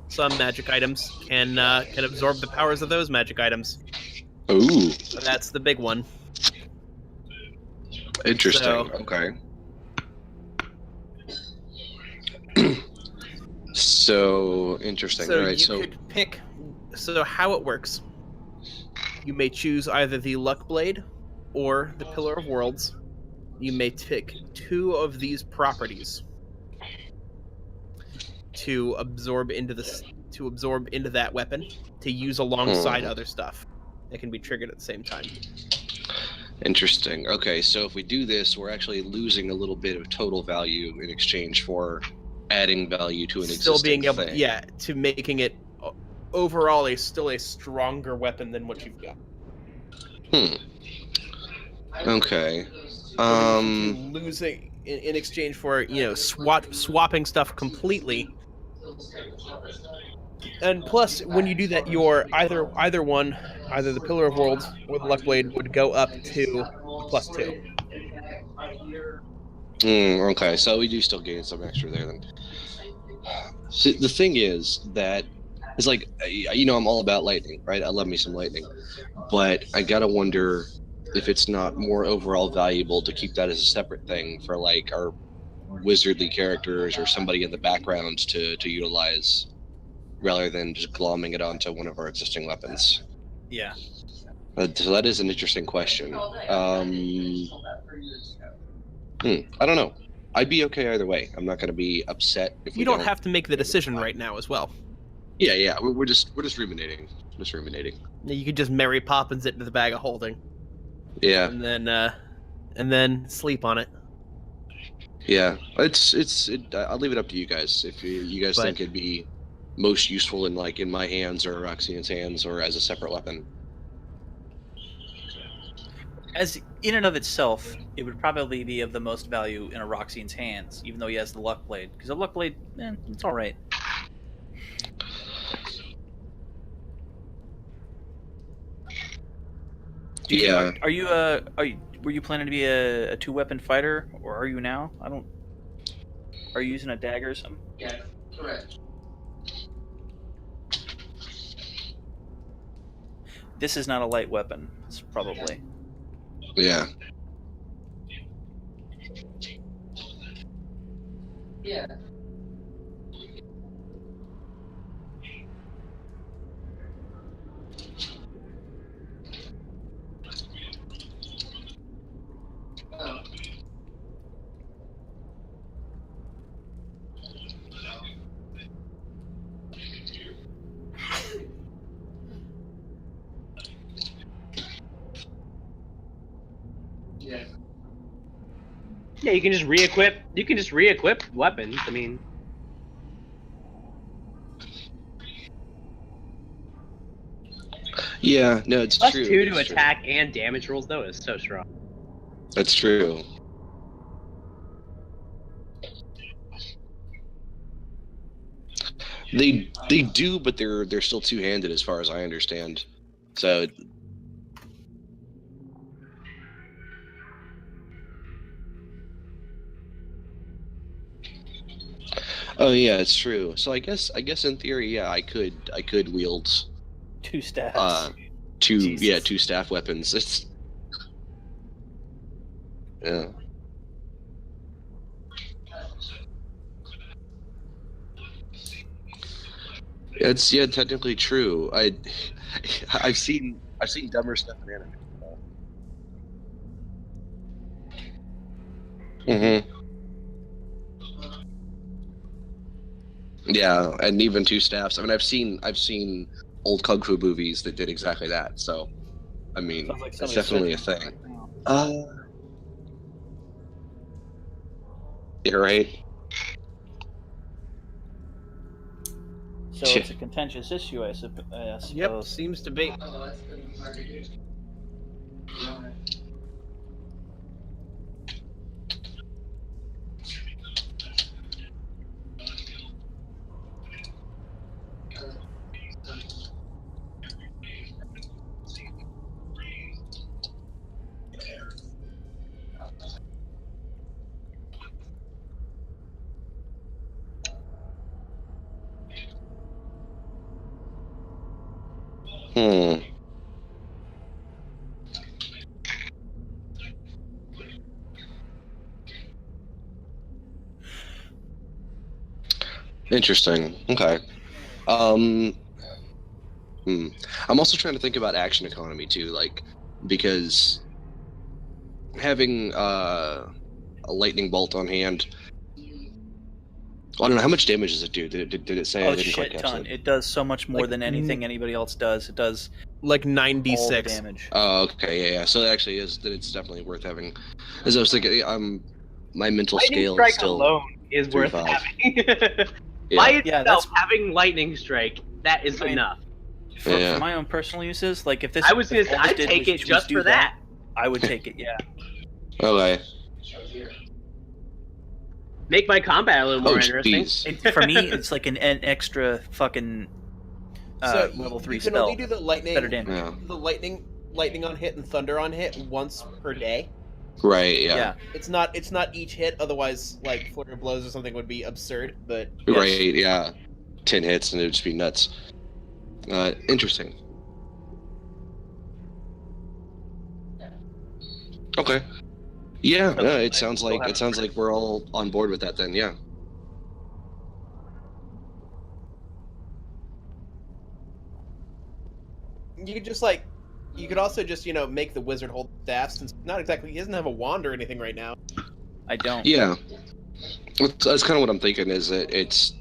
some magic items can absorb the powers of those magic items. Ooh. So that's the big one. Interesting. So, okay. So interesting. So All right. you could pick. So how it works? You may choose either the Luck Blade or the Pillar of Worlds. You may pick two of these properties to absorb into that weapon to use alongside other stuff that can be triggered at the same time. Interesting. Okay, so if we do this, we're actually losing a little bit of total value in exchange for adding value to an Still existing being able, thing. yeah, to making it overall still a stronger weapon than what you've got. Okay. Losing in exchange for, you know, swapping stuff completely. And plus, when you do that, your either the Pillar of Worlds or the Luck Blade would go up to +2. Okay, so we do still gain some extra there then. See, the thing is that it's like, you know, I'm all about lightning, right? I love me some lightning, but I gotta wonder if it's not more overall valuable to keep that as a separate thing for like our wizardly characters or somebody in the background to utilize, rather than just glomming it onto one of our existing weapons. Yeah. So that is an interesting question. I don't know. I'd be okay either way. I'm not going to be upset if we You don't have to make the decision right now as well. Yeah. We're just ruminating. Just ruminating. You could just Mary Poppins it into the bag of holding. Yeah. And then sleep on it. Yeah. I'll leave it up to you guys. If you guys think it'd be most useful in my hands or Roxanne's hands or as a separate weapon. As in and of itself, it would probably be of the most value in a Roxian's hands, even though he has the Luck Blade. Because the Luck Blade, it's all right. Yeah. Were you planning to be a 2-weapon fighter, or are you now? Are you using a dagger or something? Yeah, correct. This is not a light weapon. It's probably. Yeah. Yeah. Oh. Yeah. Yeah, you can just re-equip. You can just re-equip weapons. I mean, Yeah, no, it's plus true. 2 to it's true. attack and damage rolls though is so strong. That's true. They do, but they're still two-handed as far as I understand. So oh yeah, it's true. So I guess in theory, yeah, I could wield 2 staffs. two Jesus. staff weapons. It's yeah. It's technically true. I've seen dumber stuff in anime. Mm-hmm. Yeah, and even 2 staffs. I mean, I've seen old kung fu movies that did exactly that. So, I mean, Sounds like it's somebody's definitely a searching thing. right now. Yeah, right. So it's a contentious issue, I suppose. Yep, seems to be. Oh, that's gonna be hard to do. Yeah. Hmm. Interesting. Okay. Um. I'm also trying to think about action economy too, like because having a lightning bolt on hand. I don't know how much damage does it do. Did it say? I Oh, didn't quite shit catch ton. that. It does so much more Like, than anything anybody else does. It does Like all the 96. damage. Oh, okay, yeah. So it actually is. That it's definitely worth having. As I was thinking, my mental Lightning scale is strike still alone is worth 3-5. having. Yeah. By Yeah, itself, that's- having lightning strike, that is I mean, enough. For Yeah. my own personal uses, like if this, I was if gonna, all this I'd did take was it just do for that. I would take it. Yeah. Okay. Make my combat a little more Oh, interesting. jeez. For me, it's like an extra fucking So level 3 you can spell. only do the lightning, Better damage. Yeah. the lightning on hit and thunder on hit once per day. Right. Yeah. Yeah. It's not each hit. Otherwise, like flurry of blows or something would be absurd. But Yes. Right. Yeah. 10 hits and it'd just be nuts. Interesting. Okay. Yeah. So, Yeah. It I sounds still like have we're all on board with that then. Yeah. you could just you could also just make the wizard hold the staff since he doesn't have a wand or anything right now. I don't. Yeah. That's kind of what I'm thinking. Is that it's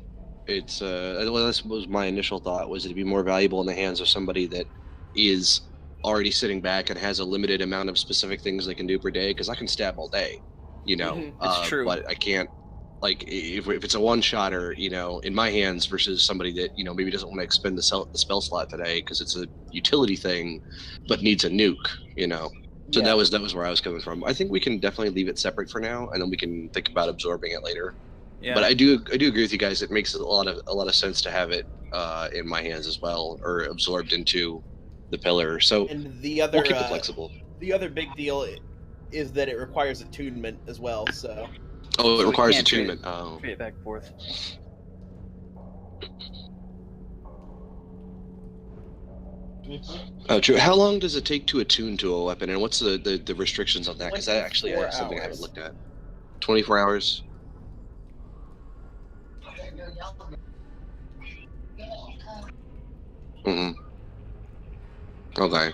well, I suppose my initial thought was it'd be more valuable in the hands of somebody that is already sitting back and has a limited amount of specific things they can do per day. Because I can stab all day, Mhm. It's true. but I can't. Like if it's a one shotter, in my hands versus somebody that maybe doesn't want to expend the spell slot today because it's a utility thing, but needs a nuke. So Yeah. that was where I was coming from. I think we can definitely leave it separate for now, and then we can think about absorbing it later. Yeah. But I do agree with you guys. It makes a lot of sense to have it in my hands as well, or absorbed into the pillar. So And the other we'll keep it flexible. the other big deal is that it requires attunement as well. So Oh, it So we requires can't trade attunement. Oh, Trade it back and forth. Oh, true. How long does it take to attune to a weapon, and what's the restrictions on that? Because that actually 24 is something I haven't hours. looked at. 24 hours. Mm-hmm. Okay.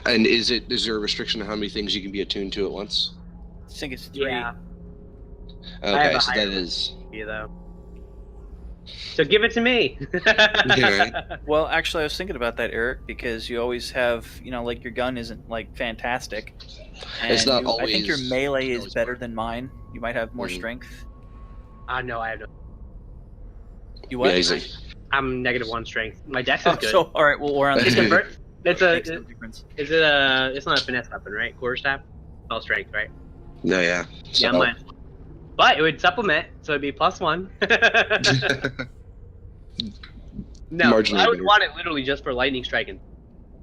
And is there a restriction on how many things you can be attuned to at once? I think it's 3. Yeah. I have Okay, a so higher that is. you though. So give it to me. right. Well, actually, I was thinking about that, Eric, because you always have, like your gun isn't like fantastic, and It's not I think your always- melee is always better work. than mine. You might have more Mhm. strength. No, I have no. You what? Yeah, he's like, I'm -1 strength. My dex is Oh, good. so all right, well we're on the It's same. a ver- It's a. Makes no difference. Is it a? It's not a finesse weapon, right? Quarterstaff. All strength, right? no, yeah. So, Yeah, mine. But it would supplement, so it'd be +1. No, Marginally I would better. want it literally just for lightning striking.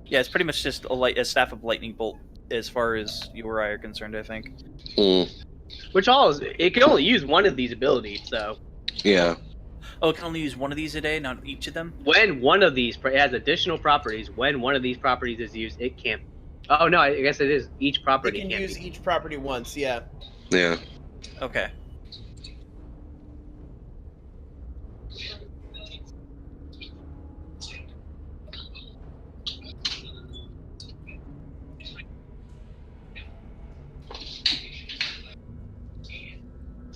Yeah, it's pretty much just a staff of lightning bolt, as far as you or I are concerned. I think. Mm, Which it can only use one of these abilities, so yeah. Oh, it can only use one of these a day, not each of them. when one of these it has additional properties, when one of these properties is used, it can't. Oh no, I guess it is each They property. can can't use be. each property once, yeah. Yeah. Okay.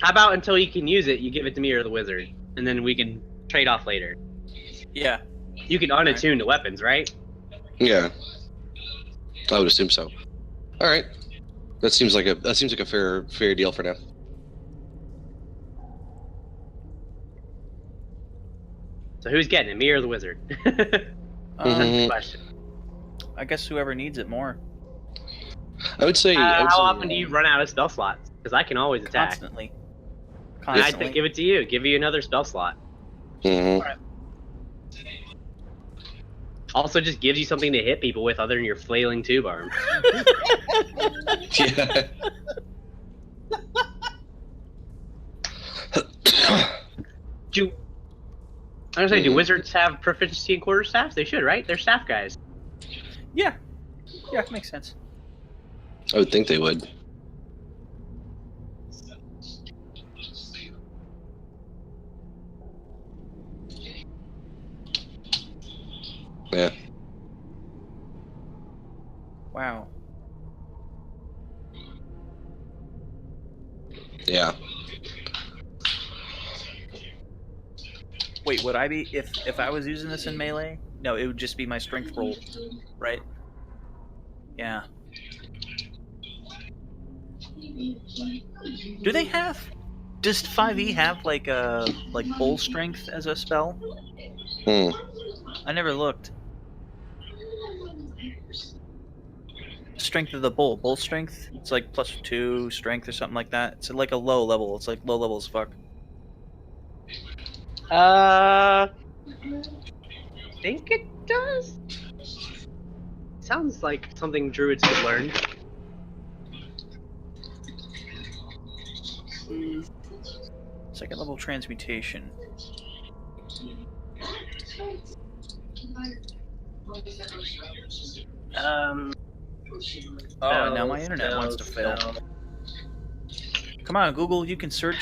How about until you can use it, you give it to me or the wizard, and then we can trade off later. Yeah. You can unattune the weapons, right? Yeah. I would assume so. All right. That seems like a fair deal for now. So who's getting it, me or the wizard? That's the question. I guess whoever needs it more. I would say. I would How say, often do you run out of spell slots? Because I can always attack. Constantly. I'd give it to you. Give you another spell slot. Mhm. Also, just gives you something to hit people with other than your flailing tube arm. Yeah. I was saying, do wizards have proficiency in quarterstaffs? They should, right? They're staff guys. Yeah. Yeah, makes sense. I would think they would. Yeah. Wow. Yeah. Wait, would I be if I was using this in melee? No, it would just be my strength roll, right? Yeah. Do they have? Does 5e have like bull strength as a spell? Hmm. I never looked. Strength of the bull strength. It's like +2 strength or something like that. It's like a low level. It's like low level as fuck. Think it does? Sounds like something druids could learn. Second level transmutation. Oh, and now my internet wants to fail. Come on, Google, you can search.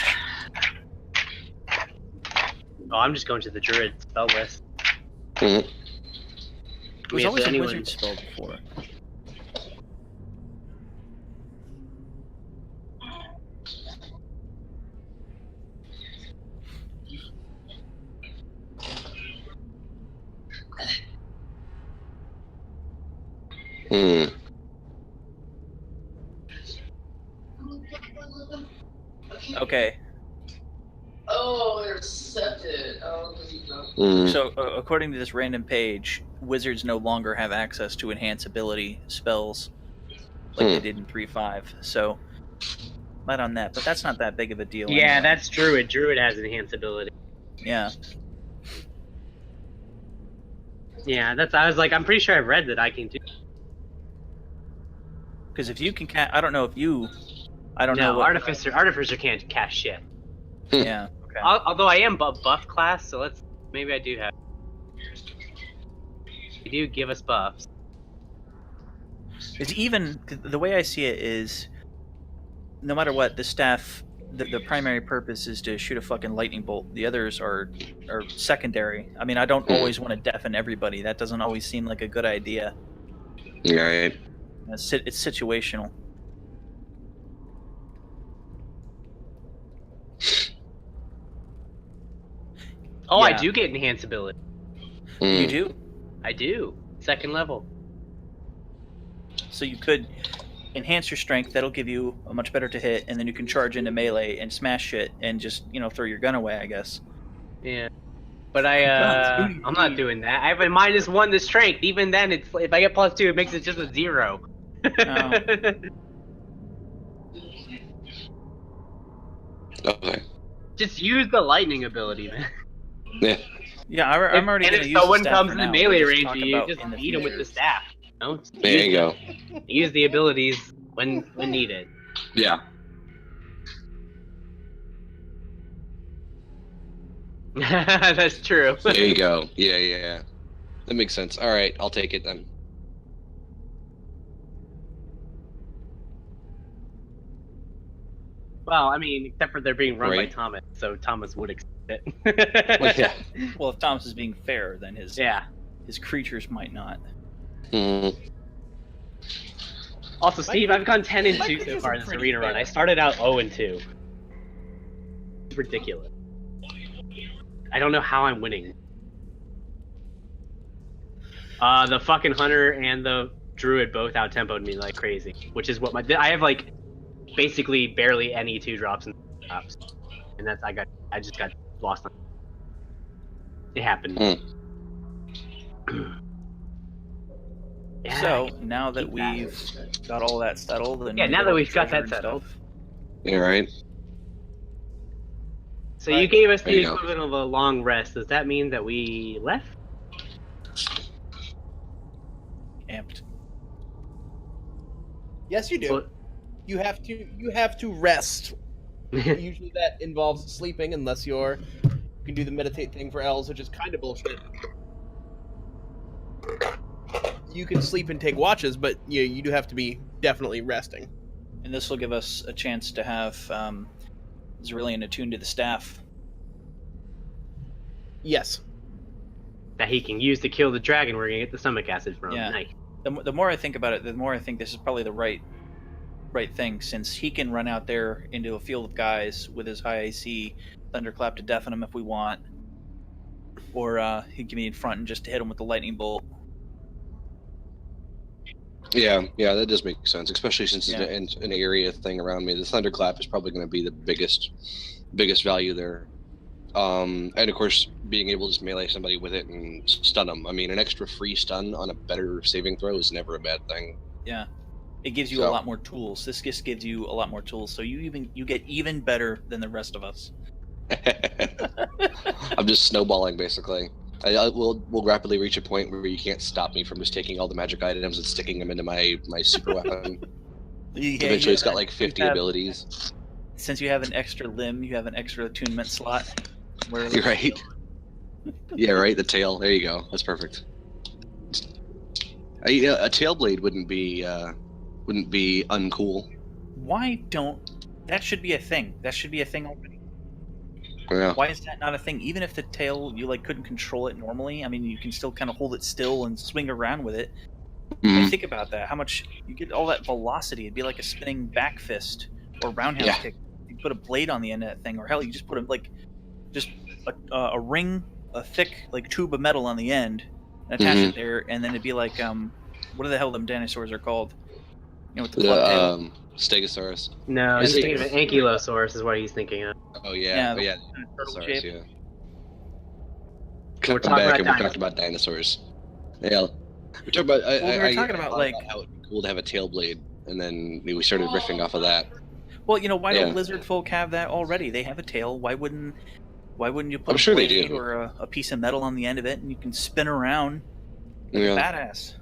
Oh, I'm just going to the druid spell list. Mhm. It was always a wizard spell before. Hmm. Okay, Oh, they're accepted. Oh, Hmm. so according to this random page, wizards no longer have access to enhance ability spells like they did in 3.5. So, light on that, but that's not that big of a deal. Yeah, anyway. that's druid. Druid has enhanced ability. Yeah. Yeah, I was like, I'm pretty sure I've read that I can do. Because if you can cast, I don't know if you, I don't No, know. What, artificer can't cast shit. yeah. Okay. Although I am buff class, so maybe I do have. They do give us buffs. It's even the way I see it is, no matter what, the staff, the primary purpose is to shoot a fucking lightning bolt. The others are secondary. I mean, I don't always want to deafen everybody. That doesn't always seem like a good idea. Right. It's situational. Oh, I Yeah. do get enhanced ability. You Mm. do. I do. 2nd level. So you could enhance your strength. That'll give you a much better to hit, and then you can charge into melee and smash shit and just throw your gun away, I guess. Yeah. But I'm Guns. not doing that. I have a -1 to strength. Even then, it's if I get +2, it makes it just a 0. Okay. Just use the lightning ability, man. Yeah. Yeah, I'm already And going to if use the someone staff comes for in the now. melee We'll range talk of you, about just in the beat him with future. the staff. Just There you go. Use the abilities when needed. Yeah. That's true. There you go. Yeah. That makes sense. All right, I'll take it then. Well, I mean, except for they're being run by Right. Thomas, so Thomas would accept it. Well, yeah. Well, if Thomas is being fair, then his creatures might not. Mm. Also, Steve, I've gone 10 and my 2 so creatures far are in this pretty arena run. fair. I started out 0 and 2. It's ridiculous. I don't know how I'm winning. The fucking hunter and the druid both out tempoed me like crazy, which is what I have like basically barely any 2-drops and drops, and that's I just got lost on. It happened. Yeah, So now that keep that. we've got all that settled, and Yeah, we now got that all the we've got treasure that and settled. stuff, Yeah, right. So you gave us There the you go. equivalent of a long rest. Does that mean that we left? amped. Yes, you do. Well- You have to rest. Usually that involves sleeping, unless you can do the meditate thing for elves, which is kind of bullshit. You can sleep and take watches, but you do have to be definitely resting. And this will give us a chance to have Cerulean attuned to the staff. Yes. That he can use to kill the dragon we're gonna get the stomach acid from. Yeah. Nice. The more I think about it, the more I think this is probably the right thing, since he can run out there into a field of guys with his high AC thunderclap to deafen him if we want, or he can be in front and just hit him with the lightning bolt. Yeah, that does make sense, especially since Yeah. it's an area thing around me. The thunderclap is probably going to be the biggest value there. And of course, being able to just melee somebody with it and stun them. I mean, an extra free stun on a better saving throw is never a bad thing. Yeah, it gives you a So- lot more tools. This just gives you a lot more tools, so you get even better than the rest of us. I'm just snowballing, basically. We'll rapidly reach a point where you can't stop me from just taking all the magic items and sticking them into my super weapon. Eventually, it's got like 50 abilities. Since you have an extra limb, you have an extra attunement slot. Where You're right. Yeah, right. The tail. There you go. That's perfect. A tail blade wouldn't be uncool. Why don't that should be a thing? That should be a thing already. Yeah. Why is that not a thing? Even if the tail you couldn't control it normally, I mean you can still kind of hold it still and swing around with it. I mean, Mhm. think about that. How much you get all that velocity? It'd be like a spinning back fist or roundhouse Yeah. kick. You put a blade on the end of that thing, or hell, you just put a ring, a thick tube of metal on the end, and attach Mhm. it there, and then it'd be like what the hell them dinosaurs are called? With the club tail. The Stegosaurus. No, Is he's it- thinking of an ankylosaurus is what he's thinking of. Oh Yeah, yeah. the Oh yeah. turtle Dinosaurs, shape. yeah. We're Come talking back about and we're talking about dinosaurs. Yeah. We're talking about. Well, we were talking I about, thought like- how it'd be cool to have a tail blade, and then we started riffing off of that. Well, why Yeah. don't lizard folk have that already? They have a tail. Why wouldn't you put I'm a sure they blade do. or a piece of metal on the end of it, and you can spin around? Yeah. Badass.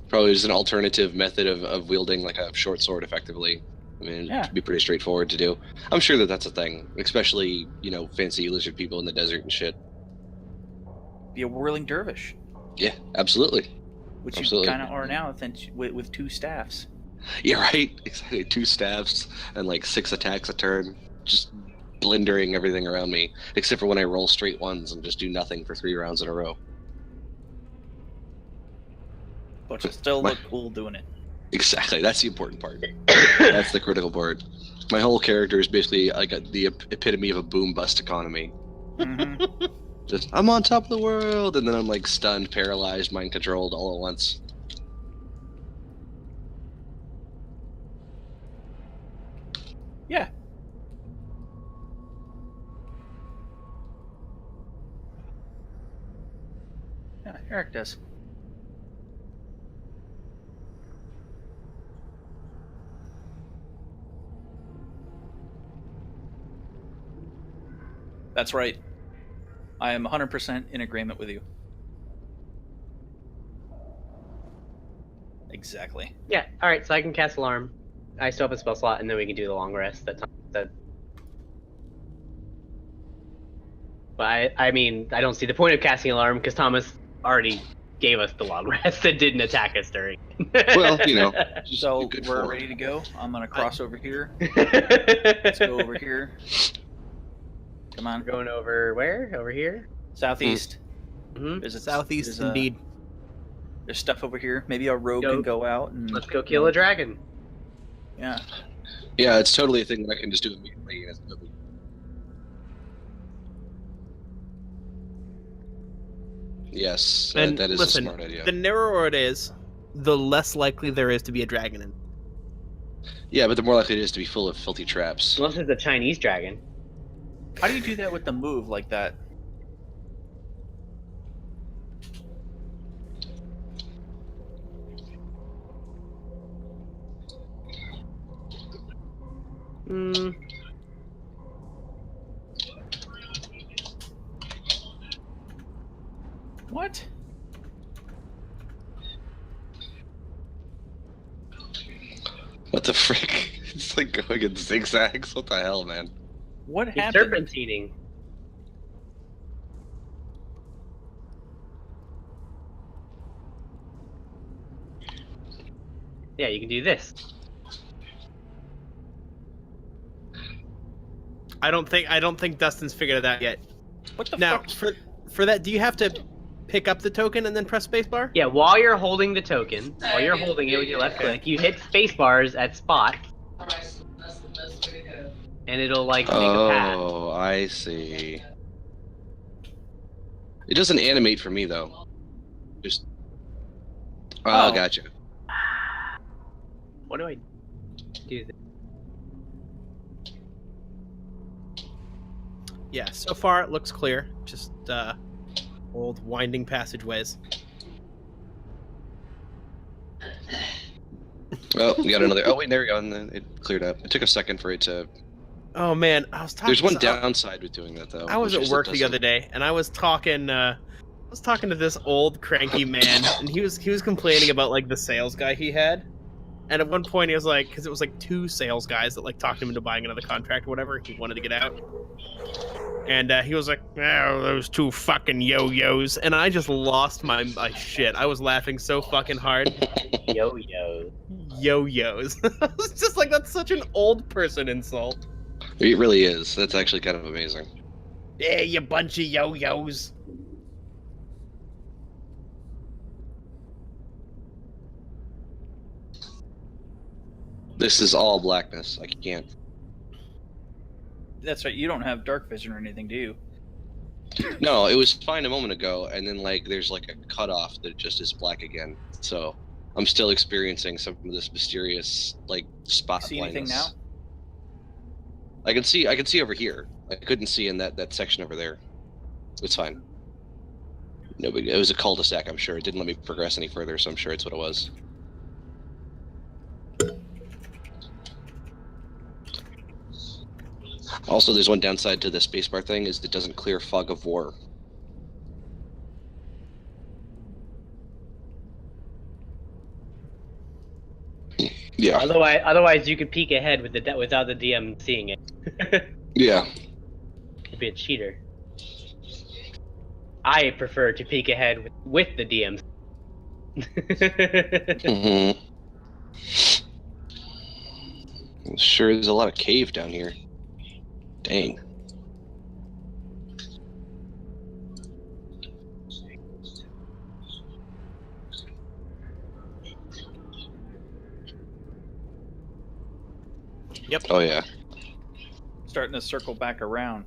Probably just an alternative method of wielding like a short sword effectively. I mean, Yeah. it'd be pretty straightforward to do. I'm sure that that's a thing, especially fancy lizard people in the desert and shit. Be a whirling dervish. Yeah, absolutely. Which Absolutely. you kind of are now with 2 staffs. Yeah, right. Exactly. 2 staffs and like 6 attacks a turn, just blendering everything around me, except for when I roll straight ones and just do nothing for 3 rounds in a row. But you still My- look cool doing it. Exactly. That's the important part. That's the critical part. My whole character is basically like the epitome of a boom bust economy. Hmm. Just I'm on top of the world, and then I'm like stunned, paralyzed, mind controlled all at once. Yeah. Yeah, Eric does. That's right. I am 100% in agreement with you. Exactly. Yeah. All right. So I can cast alarm. I still have a spell slot, and then we can do the long rest. That. But I mean, I don't see the point of casting alarm because Thomas already gave us the long rest and didn't attack us during. Well, you know, just So a good we're form. ready to go. I'm gonna cross over here. Let's go over here. Come on. We're going over where? Over here. Southeast. Mm-hmm. There's a, Southeast, there's, indeed. There's stuff over here. Maybe a rogue Go. can go out and Let's go kill a dragon. Yeah. Yeah, it's totally a thing that I can just do immediately. And it's totally... Yes, And that is listen, a smart idea. the narrower it is, the less likely there is to be a dragon in. Yeah, but the more likely it is to be full of filthy traps. Unless it's a Chinese dragon. How do you do that with the move like that? Hmm. What? What the frick? It's like going in zigzags. What the hell, man? What He's happened? serpentining. Yeah, you can do this. I don't think Dustin's figured it out yet. What the Now, fuck? for that, do you have to pick up the token and then press spacebar? Yeah, while you're holding the token, while you're holding it with your left click, you hit space bars at spot, Alright, so that's the best way to go. and it'll like make a path. Oh, I see. It doesn't animate for me though. Just. Oh, Oh. gotcha. What do I do? Yeah, so far it looks clear. Just old winding passageways. Oh, we got another. Oh wait, there we go. And then it cleared up. It took a second for it to. Oh man, I was talking. There's one downside with doing that though. I was which at is it work the doesn't- other day, and I was talking. I was talking to this old cranky man, and he was complaining about like the sales guy he had. And at one point, he was like, because it was like 2 sales guys that like talked him into buying another contract or whatever. He wanted to get out, and he was like, "Oh, those 2 fucking yo-yos," and I just lost my shit. I was laughing so fucking hard. Yo yo. Yo-yos. I was just like, that's such an old person insult. It really is. That's actually kind of amazing. Yeah, you bunch of yo-yos. This is all blackness. I can't. That's right. You don't have dark vision or anything, do you? No, it was fine a moment ago, and then like there's like a cutoff that just is black again. So I'm still experiencing some of this mysterious like spot See anything blindness. now? I can see over here. I couldn't see in that section over there. It's fine. No big. It was a cul-de-sac. I'm sure it didn't let me progress any further, so I'm sure it's what it was. Also, there's one downside to the spacebar thing is it doesn't clear fog of war. Yeah. Otherwise, you could peek ahead with without the DM seeing it. Yeah. Could be a cheater. I prefer to peek ahead with the DMs. Mm-hmm. Sure, there's a lot of cave down here. Dang. Yep. Oh yeah. Starting to circle back around.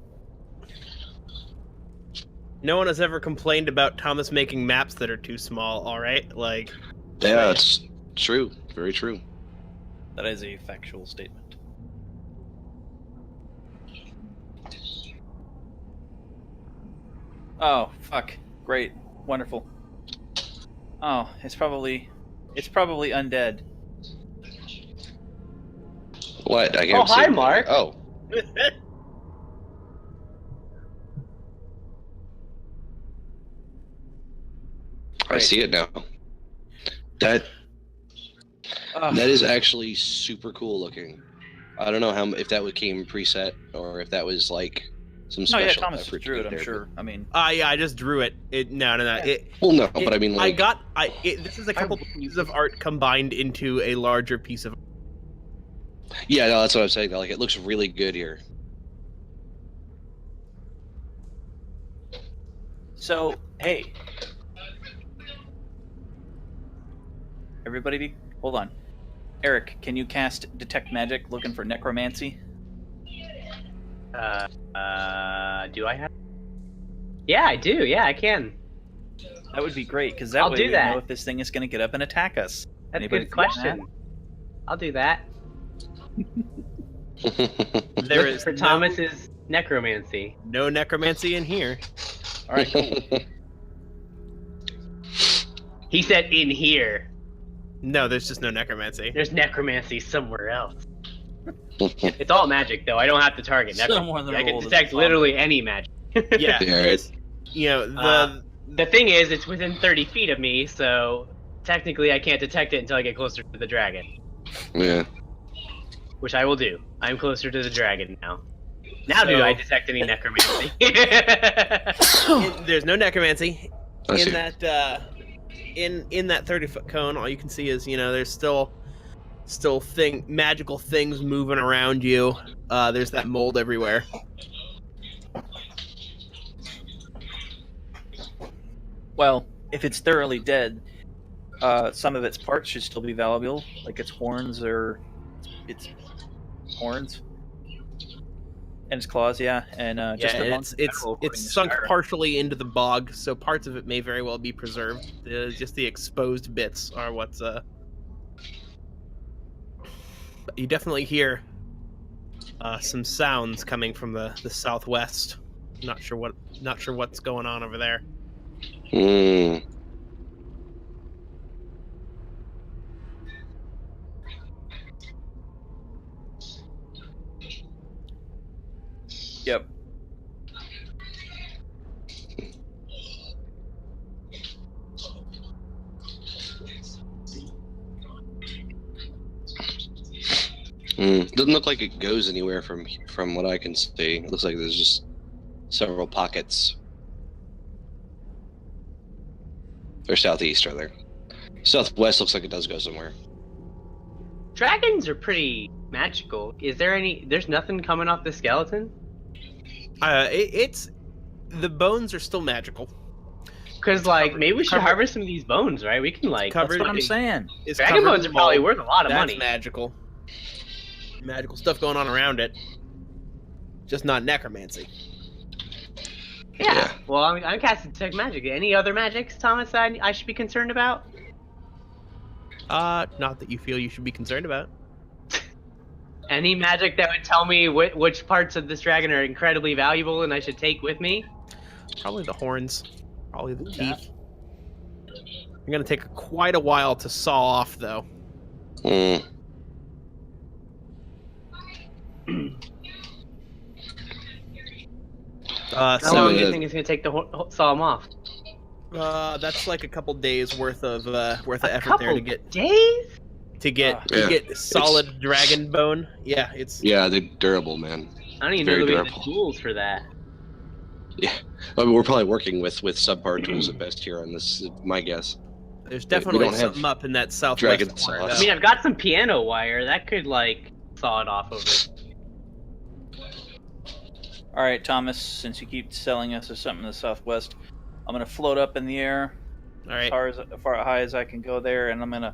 No one has ever complained about Thomas making maps that are too small, alright? Like, Yeah, it's true. Very true. That is a factual statement. Oh, fuck. Great. Wonderful. Oh, it's probably undead. What? I Oh, can't see hi, anything. Mark. Oh. I Right. see it now. That Ugh. that is actually super cool looking. I don't know if that came preset or if that was like some No, yeah, special Thomas effort drew to it, get I'm there, sure. I mean, yeah, I just drew it. No. Yeah. Well, no, but I mean, like, This is a couple pieces of art combined into a larger piece of. yeah, no, that's what I'm saying. Like, it looks really good here. so, hey. Everybody, hold on. Eric, can you cast Detect Magic looking for Necromancy? Do I have? Yeah, I do. Yeah, I can. That would be great, because that I'll way do we that. know if this thing is going to get up and attack us. That's Anybody a good see question. I'll do that. There Look is for Thomas's necromancy. no necromancy in here. All right, cool. He said in here. No, there's just no necromancy. There's necromancy somewhere else. It's all magic, though. I don't have to target Somewhere in necromancy. the I can world of detect the literally any magic. Yeah, Yeah, it's, you know, The thing is, it's within 30 feet of me, so technically I can't detect it until I get closer to the dragon. Yeah. Which I will do. I'm closer to the dragon now. Now do I detect any necromancy? there's no necromancy I see. in that in that 30-foot cone. All you can see is, there's still magical things moving around you. There's that mold everywhere. Well, if it's thoroughly dead, some of its parts should still be valuable, like its horns or its horns and its claws. Yeah, and just the bones in general, according to it's sunk Skyrim. partially into the bog, so parts of it may very well be preserved. Just the exposed bits are what's. But you definitely hear some sounds coming from the southwest. Not sure what's going on over there. Mm. Yep. Doesn't look like it goes anywhere from what I can see. It looks like there's just several pockets. Or southeast, rather. Southwest looks like it does go somewhere. Dragons are pretty magical. There's nothing coming off the skeleton? It's the bones are still magical. Because, maybe we should covered- harvest some of these bones, right? We can, covered- That's what I'm saying. It's Dragon covered bones in are probably mold. worth a lot of That's money. magical. Magical stuff going on around it. Just not necromancy. Yeah. Well, I'm casting detect magic. Any other magics, Thomas, I should be concerned about? Not that you feel you should be concerned about. Any magic that would tell me which parts of this dragon are incredibly valuable and I should take with me? Probably the horns. Probably the teeth. You're gonna take quite a while to saw off, though. Mm. How So long do you think it's going to take to saw them off? that's like a couple days worth of effort Couple there to get days? to solid dragon bone. Yeah, it's Yeah, they're durable, man. I don't even Very know that we have durable. the tools for that. Yeah, I mean, we're probably working with subpar tools at best here on this. My guess. There's We definitely don't have something up in that southwest dragon corner. sauce. I mean, I've got some piano wire that could like saw it off over. All right, Thomas. Since you keep selling us something in the southwest, I'm gonna float up in the air All right. as far high as I can go there, and I'm gonna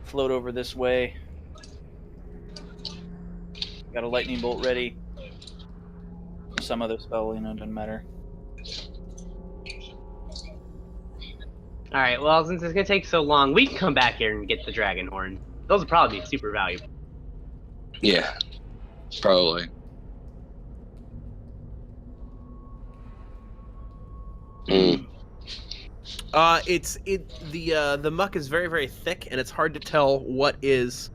float over this way. Got a lightning bolt ready. Some other spell, doesn't matter. All right. Well, since it's gonna take so long, we can come back here and get the dragon horn. Those will probably be super valuable. Yeah, probably. Mm. The muck is very, very thick, and it's hard to tell what is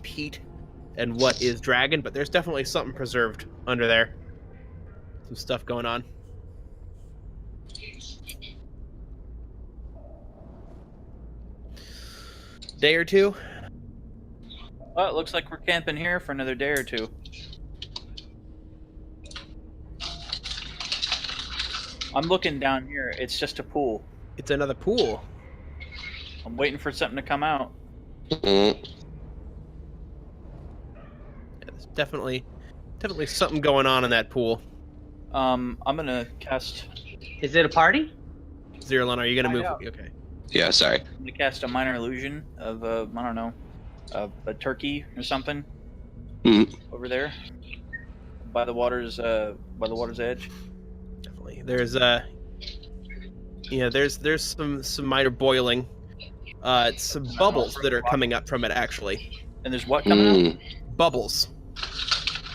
peat and what is dragon, but there's definitely something preserved under there. Some stuff going on. Day or two. Well, it looks like we're camping here for another day or two. I'm looking down here. It's just a pool. It's another pool. I'm waiting for something to come out. Mm. Yeah, there's definitely something going on in that pool. I'm gonna cast. Is it a party? Zerlon, are you gonna move? Find out. Okay. Yeah, sorry. I'm gonna cast a minor illusion of I don't know, a turkey or something Mm. over there by the water's edge. Definitely. There's there's some minor boiling. It's some bubbles that are coming up from it actually. And there's what coming out? Mm. Bubbles.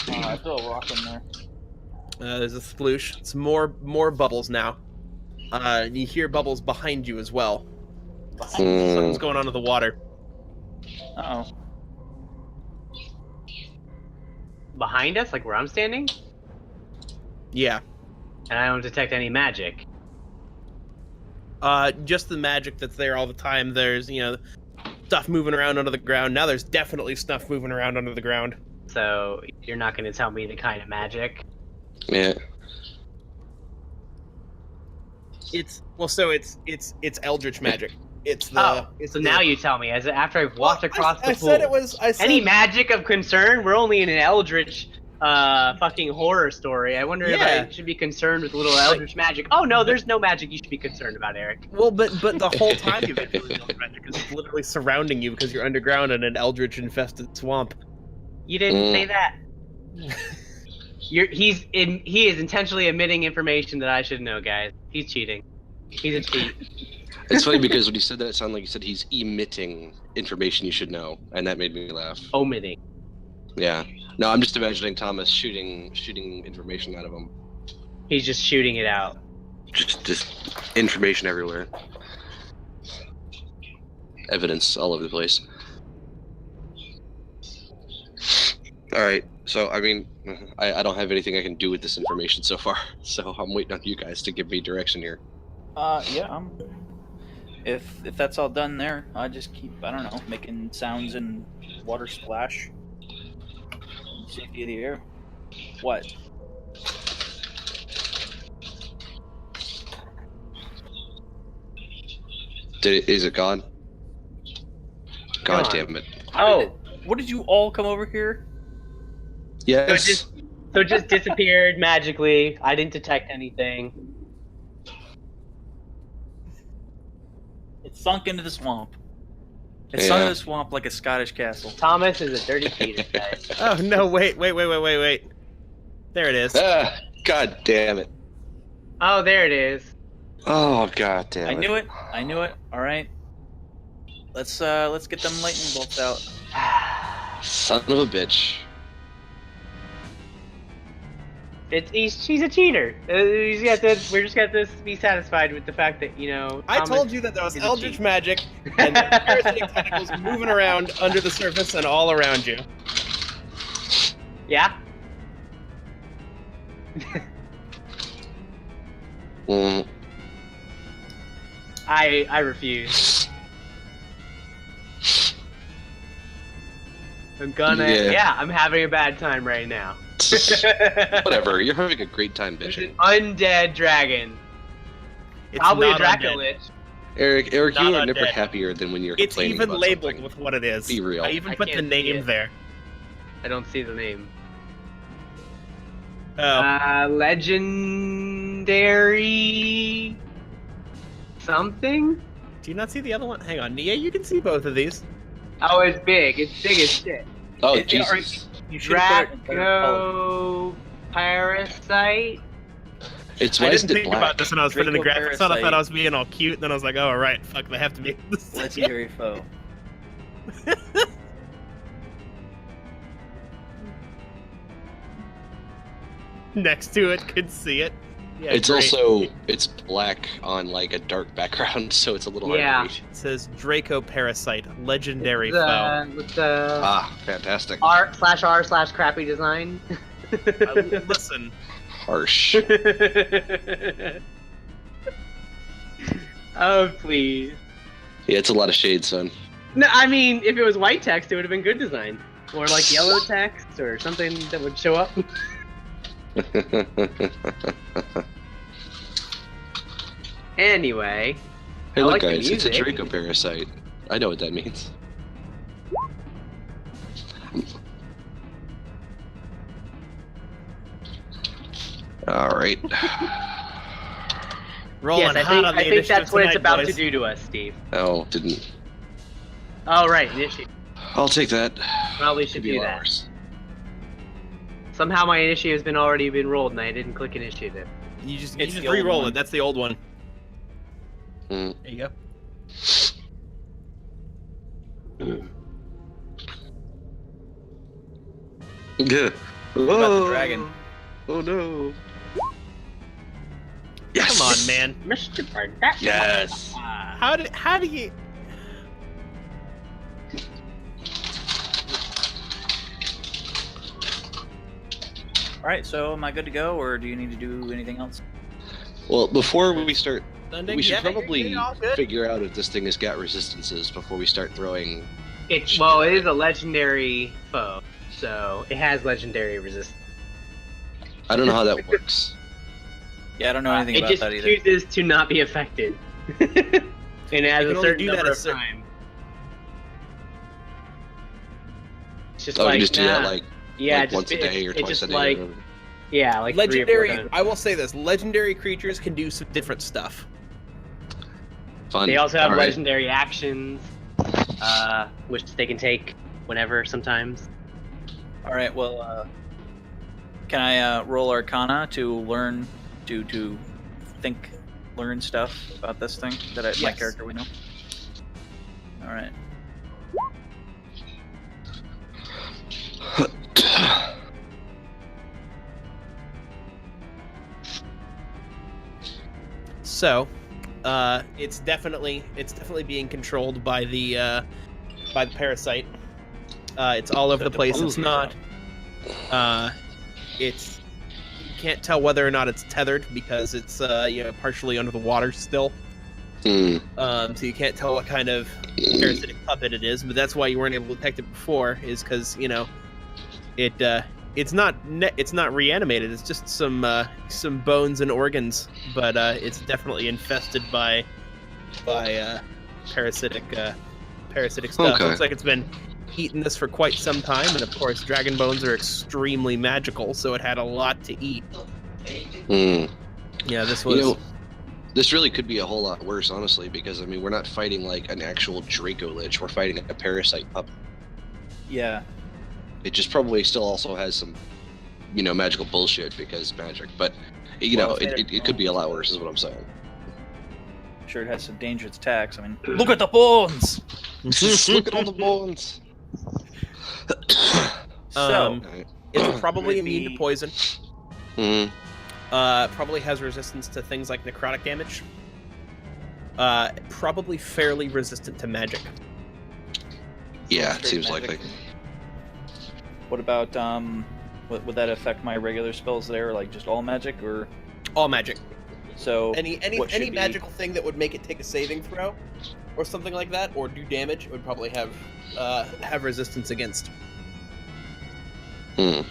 I feel a rock in there. There's a sploosh. It's more bubbles now. And you hear bubbles behind you as well. Something's going on in the water. Uh oh. Behind us, like where I'm standing, Yeah. and I don't detect any magic. Just the magic that's there all the time. There's stuff moving around under the ground. Now there's definitely stuff moving around under the ground. So you're not going to tell me the kind of magic. Yeah. It's eldritch magic. It's the. Oh, it's so the- now you tell me. As after I've walked across the I pool. said it was. I said Any magic of concern? We're only in an eldritch, fucking horror story. I wonder if Yeah. I should be concerned with a little eldritch magic. Oh no, there's no magic you should be concerned about, Eric. Well, but the whole time you've been feeling eldritch magic because it's literally surrounding you because you're underground in an eldritch infested swamp. You didn't say that. He is intentionally omitting information that I should know, guys. He's cheating. He's a cheat. It's funny because when you said that, it sounded like you said he's emitting information you should know, and that made me laugh. Omitting. Yeah. No, I'm just imagining Thomas shooting information out of him. He's just shooting it out. Just information everywhere. Evidence all over the place. All right. So, I mean, I don't have anything I can do with this information so far, so I'm waiting on you guys to give me direction here. Yeah. If that's all done there, I just keep making sounds and water splash. Safety of the air. What? Is it gone? God Gone. damn it. Oh, What did you all come over here? Yes. so it just disappeared magically. I didn't detect anything. It sunk into the swamp. It sunk Yeah. into the swamp like a Scottish castle. Thomas is a dirty cheater, guys. Oh no! Wait! There it is. God damn it. Oh, there it is. Oh, god damn it. I knew it. All right. Let's get them lightning bolts out. Son of a bitch. She's a cheater. We're just got to be satisfied with the fact that I Thomas told you that there was is a eldritch cheat. magic and there were parasitic tentacles moving around under the surface and all around you. Yeah. Mm. I refuse. I'm gonna. Yeah. Yeah, I'm having a bad time right now. Whatever. You're having a great time It's bitching. an undead dragon. It's Probably a not Draco undead. Lich. Eric, you Not are never undead. happier than when you're It's complaining even about labeled something. with what it is. Be real. I even I put the can't see name it. there. I don't see the name. Oh, Legendary something? do you not see the other one? Hang on, yeah, you can see both of these. Oh, it's big. It's big as shit. Oh, It- it- Jesus. You should have put it in better color. Dracoparasite? It's I why didn't isn't it think black? about this when I was putting the graphics on. I thought Dracoparasite. I was being all cute, and then I was like, oh, all right, fuck, they have to be the same. Legendary foe. Next to it, could see it. Yeah, It's great. also it's black on like a dark background, so it's a little hard Yeah. to read. It says Dracoparasite, legendary With foe. with the Ah, fantastic. R/R/crappy design. Listen, Harsh. Oh, please. Yeah, it's a lot of shade, son. No, I mean, if it was white text, it would have been good design. Or like yellow text or something that would show up. Anyway. Hey, I look, like the guys, it's a music. Dracoparasite. I know what that means. All right. rolling Yes, hot on the I think initiative that's what it's tonight, about boys. to do to us, Steve. Oh, didn't. Oh, right, initiative. I'll take that. Probably should Could be do a lot that. worse. Somehow my initiative has been already been rolled and I didn't click initiative. You just It's the old re-roll one. it. That's the old one. Mm. There you go. Yeah. About the dragon. Oh no. Come on, man. Mr. Barnett. Yes. How do you? All right, so am I good to go, or do you need to do anything else? Well, before we start, Sending? we should Yeah, probably you're all good. figure out if this thing has got resistances before we start throwing. It is a legendary foe, so it has legendary resistance. I don't know how that works. Yeah, I don't know anything It about just that either. chooses to not be affected. And it has can a only certain do that number a of cer- time. It's just Oh, like, you just do that nah. like, Yeah, like just, once a day or it's twice just a day. like, or whatever. yeah, like 3 or 4 Legendary. times. I will say this: legendary creatures can do some different stuff. Fun. They also have All right. legendary actions, which they can take whenever, sometimes. All right, well, can I roll Arcana to learn to think, learn stuff about this thing that my Yes. character would know? All right. So, it's definitely being controlled by the parasite. It's all over the place. It's not. It's you can't tell whether or not it's tethered because it's partially under the water still. Hmm. So you can't tell what kind of parasitic puppet it is. But that's why you weren't able to detect it before, is because it's not reanimated. It's just some bones and organs, but it's definitely infested by parasitic stuff. Okay. Looks like it's been eating this for quite some time, and of course, dragon bones are extremely magical, so it had a lot to eat. Hmm. Yeah, this was. You know, this really could be a whole lot worse, honestly, because I mean, we're not fighting like an actual Draco Lich. We're fighting a parasite puppet. Yeah. It just probably still also has some, magical bullshit because magic. But it could be a lot worse, is what I'm saying. Sure, it has some dangerous attacks. I mean, look at the bones. Look at all the bones. So, It's probably Would immune to be- poison. Hmm. Probably has resistance to things like necrotic damage. Probably fairly resistant to magic. Yeah, it Straight seems magic. likely. What about would that affect my regular spells there, like just all magic, or All magic. so? Any what should be- magical thing that would make it take a saving throw, or something like that, or do damage, would probably have resistance against. Hmm.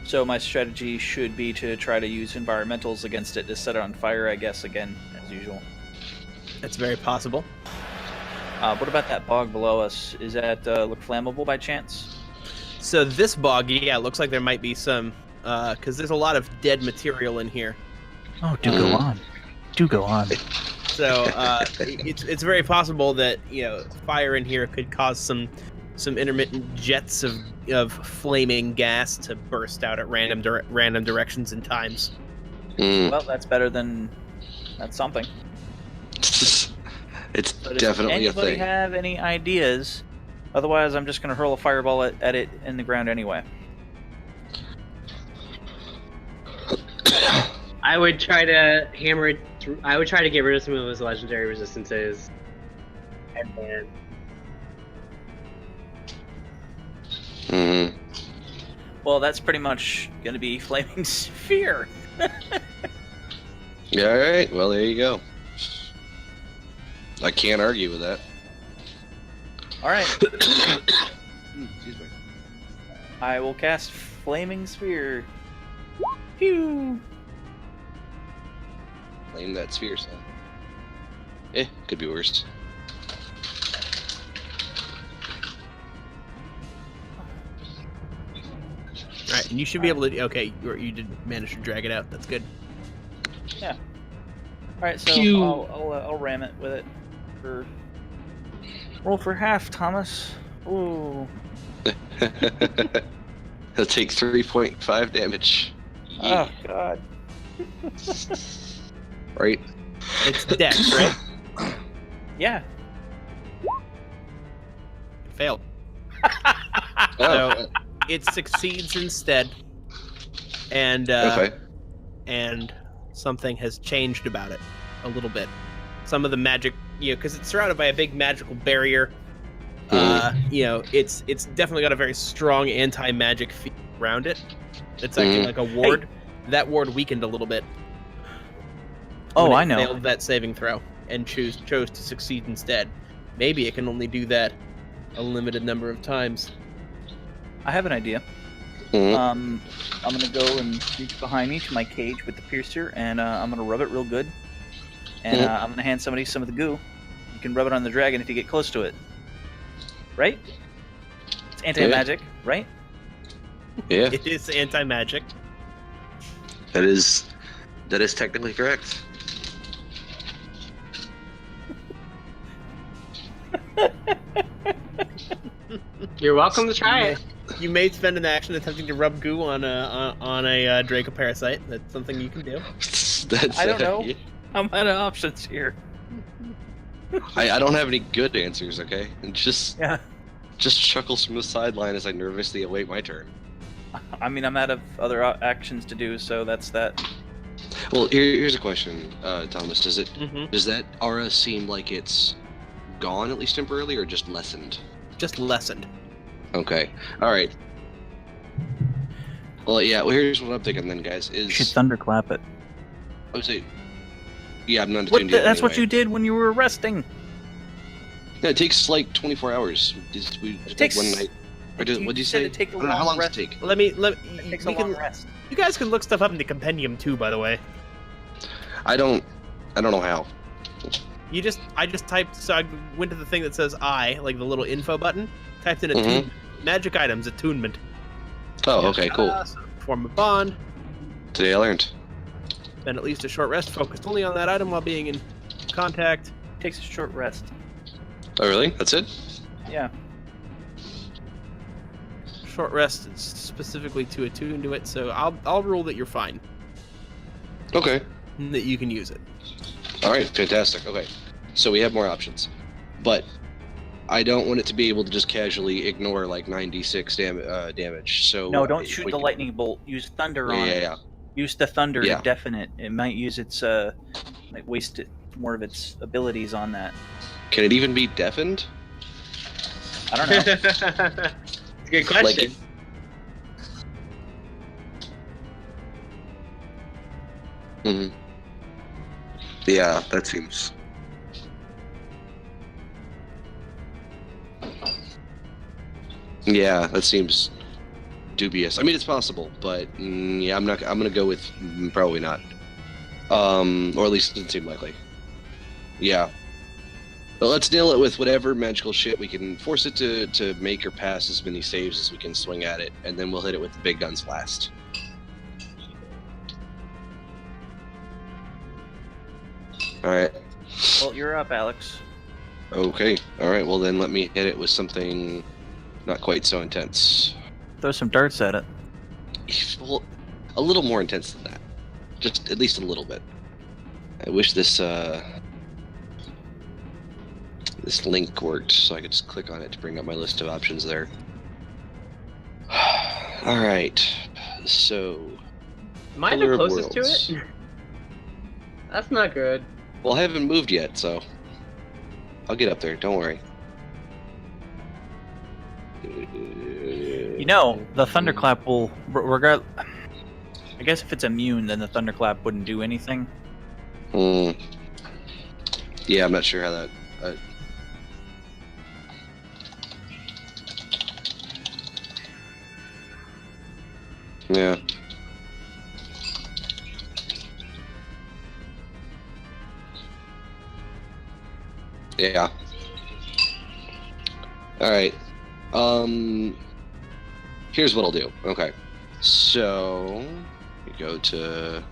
So my strategy should be to try to use environmentals against it to set it on fire, I guess, again, as usual. That's very possible. What about that bog below us? Is that look flammable by chance? So this bog, yeah, it looks like there might be some, because there's a lot of dead material in here. Oh, do go on. Do go on. So it's very possible that fire in here could cause some intermittent jets of flaming gas to burst out at random directions and times. Well, that's better than that's something. It's But definitely a if anybody thing. have any ideas? Otherwise, I'm just going to hurl a fireball at it in the ground anyway. I would try to hammer it through. I would try to get rid of some of his legendary resistances. And then Mhm. Well, that's pretty much going to be Flaming Sphere. Yeah, all right. Well, there you go. I can't argue with that. All right, Excuse me. I will cast Flaming Sphere. Pew! Flame that sphere, son. Could be worse. All right, and you should be able to. Okay, you did manage to drag it out. That's good. Yeah. All right, so Pew. I'll ram it with it. Roll for half, Thomas. Ooh. He'll take 3.5 damage. Oh God. Right? It's dex, right? Yeah. Failed. Oh, So it succeeds instead, and okay. and something has changed about it a little bit. Some of the magic, because it's surrounded by a big magical barrier. It's definitely got a very strong anti-magic field around it. It's acting like a ward. That ward weakened a little bit. Oh, when it I know. Failed that saving throw and chose to succeed instead. Maybe it can only do that a limited number of times. I have an idea. Mhm. I'm gonna go and reach behind me to my cage with the piercer, and I'm gonna rub it real good. And I'm gonna hand somebody some of the goo. You can rub it on the dragon if you get close to it. Right? It's anti-magic, right? Yeah, It is anti-magic. that is technically correct. you're welcome to try it. You may spend an action attempting to rub goo on a Dracoparasite. That's something you can do. That's, I don't know. yeah. I'm out of options here. I don't have any good answers, okay? And just Yeah. chuckles from the sideline as I nervously await my turn. I mean, I'm out of other actions to do, so that's that. Well, here's a question, Thomas. Does Mm-hmm. does that aura seem like it's gone at least temporarily, or just lessened? Just lessened. Okay. All right. Well, yeah. Well, here's what I'm thinking then, guys. You should Is thunderclap it. I would say, yeah, I'm not What attuned the, yet that's what anyway. you did when you were resting. Yeah, it takes like 24 hours. We It takes. one night. Or what do you said say? It take a I don't know, how long long does it rest. take? Let It takes a we long can. rest. You guys can look stuff up in the compendium too, by the way. I don't know how. I just typed, so I went to the thing that says I, like the little info button, typed in attunement, magic items, attunement. Oh, okay, cool. So form a bond, Today I learned. spend at least a short rest focused only on that item while being in contact. Takes a short rest. Oh, really? That's it? Yeah. Short rest is specifically to attune to it, so I'll rule that you're fine, Okay. and that you can use it. All right, fantastic. Okay, so we have more options, but I don't want it to be able to just casually ignore like 96 damage. So No, don't shoot we the can- lightning bolt. Use thunder on Yeah, it. yeah. Use the thunder Yeah. to deafen it. It might use its like waste more of its abilities on that. Can it even be deafened? I don't know. It's a good question. Like, hmm. Yeah, that seems. Yeah, that seems dubious. I mean, it's possible, but yeah, I'm gonna go with probably not. Or at least it doesn't seem likely. Yeah. But let's nail it with whatever magical shit we can force it to make or pass as many saves as we can swing at it, and then we'll hit it with the big guns last. Alright. Well, you're up, Alex. Okay. Alright, well then let me hit it with something not quite so intense. Throw some darts at it. Well, a little more intense than that. Just at least a little bit. I wish this this link worked, so I could just click on it to bring up my list of options there. Alright, so... Am I the closest to it? That's not good. Well, I haven't moved yet, so... I'll get up there, don't worry. You know, the thunderclap will regard. I guess if it's immune, then the thunderclap wouldn't do anything. Yeah, I'm not sure how that. Yeah. Yeah. All right. Here's what I'll do. Okay. So we go to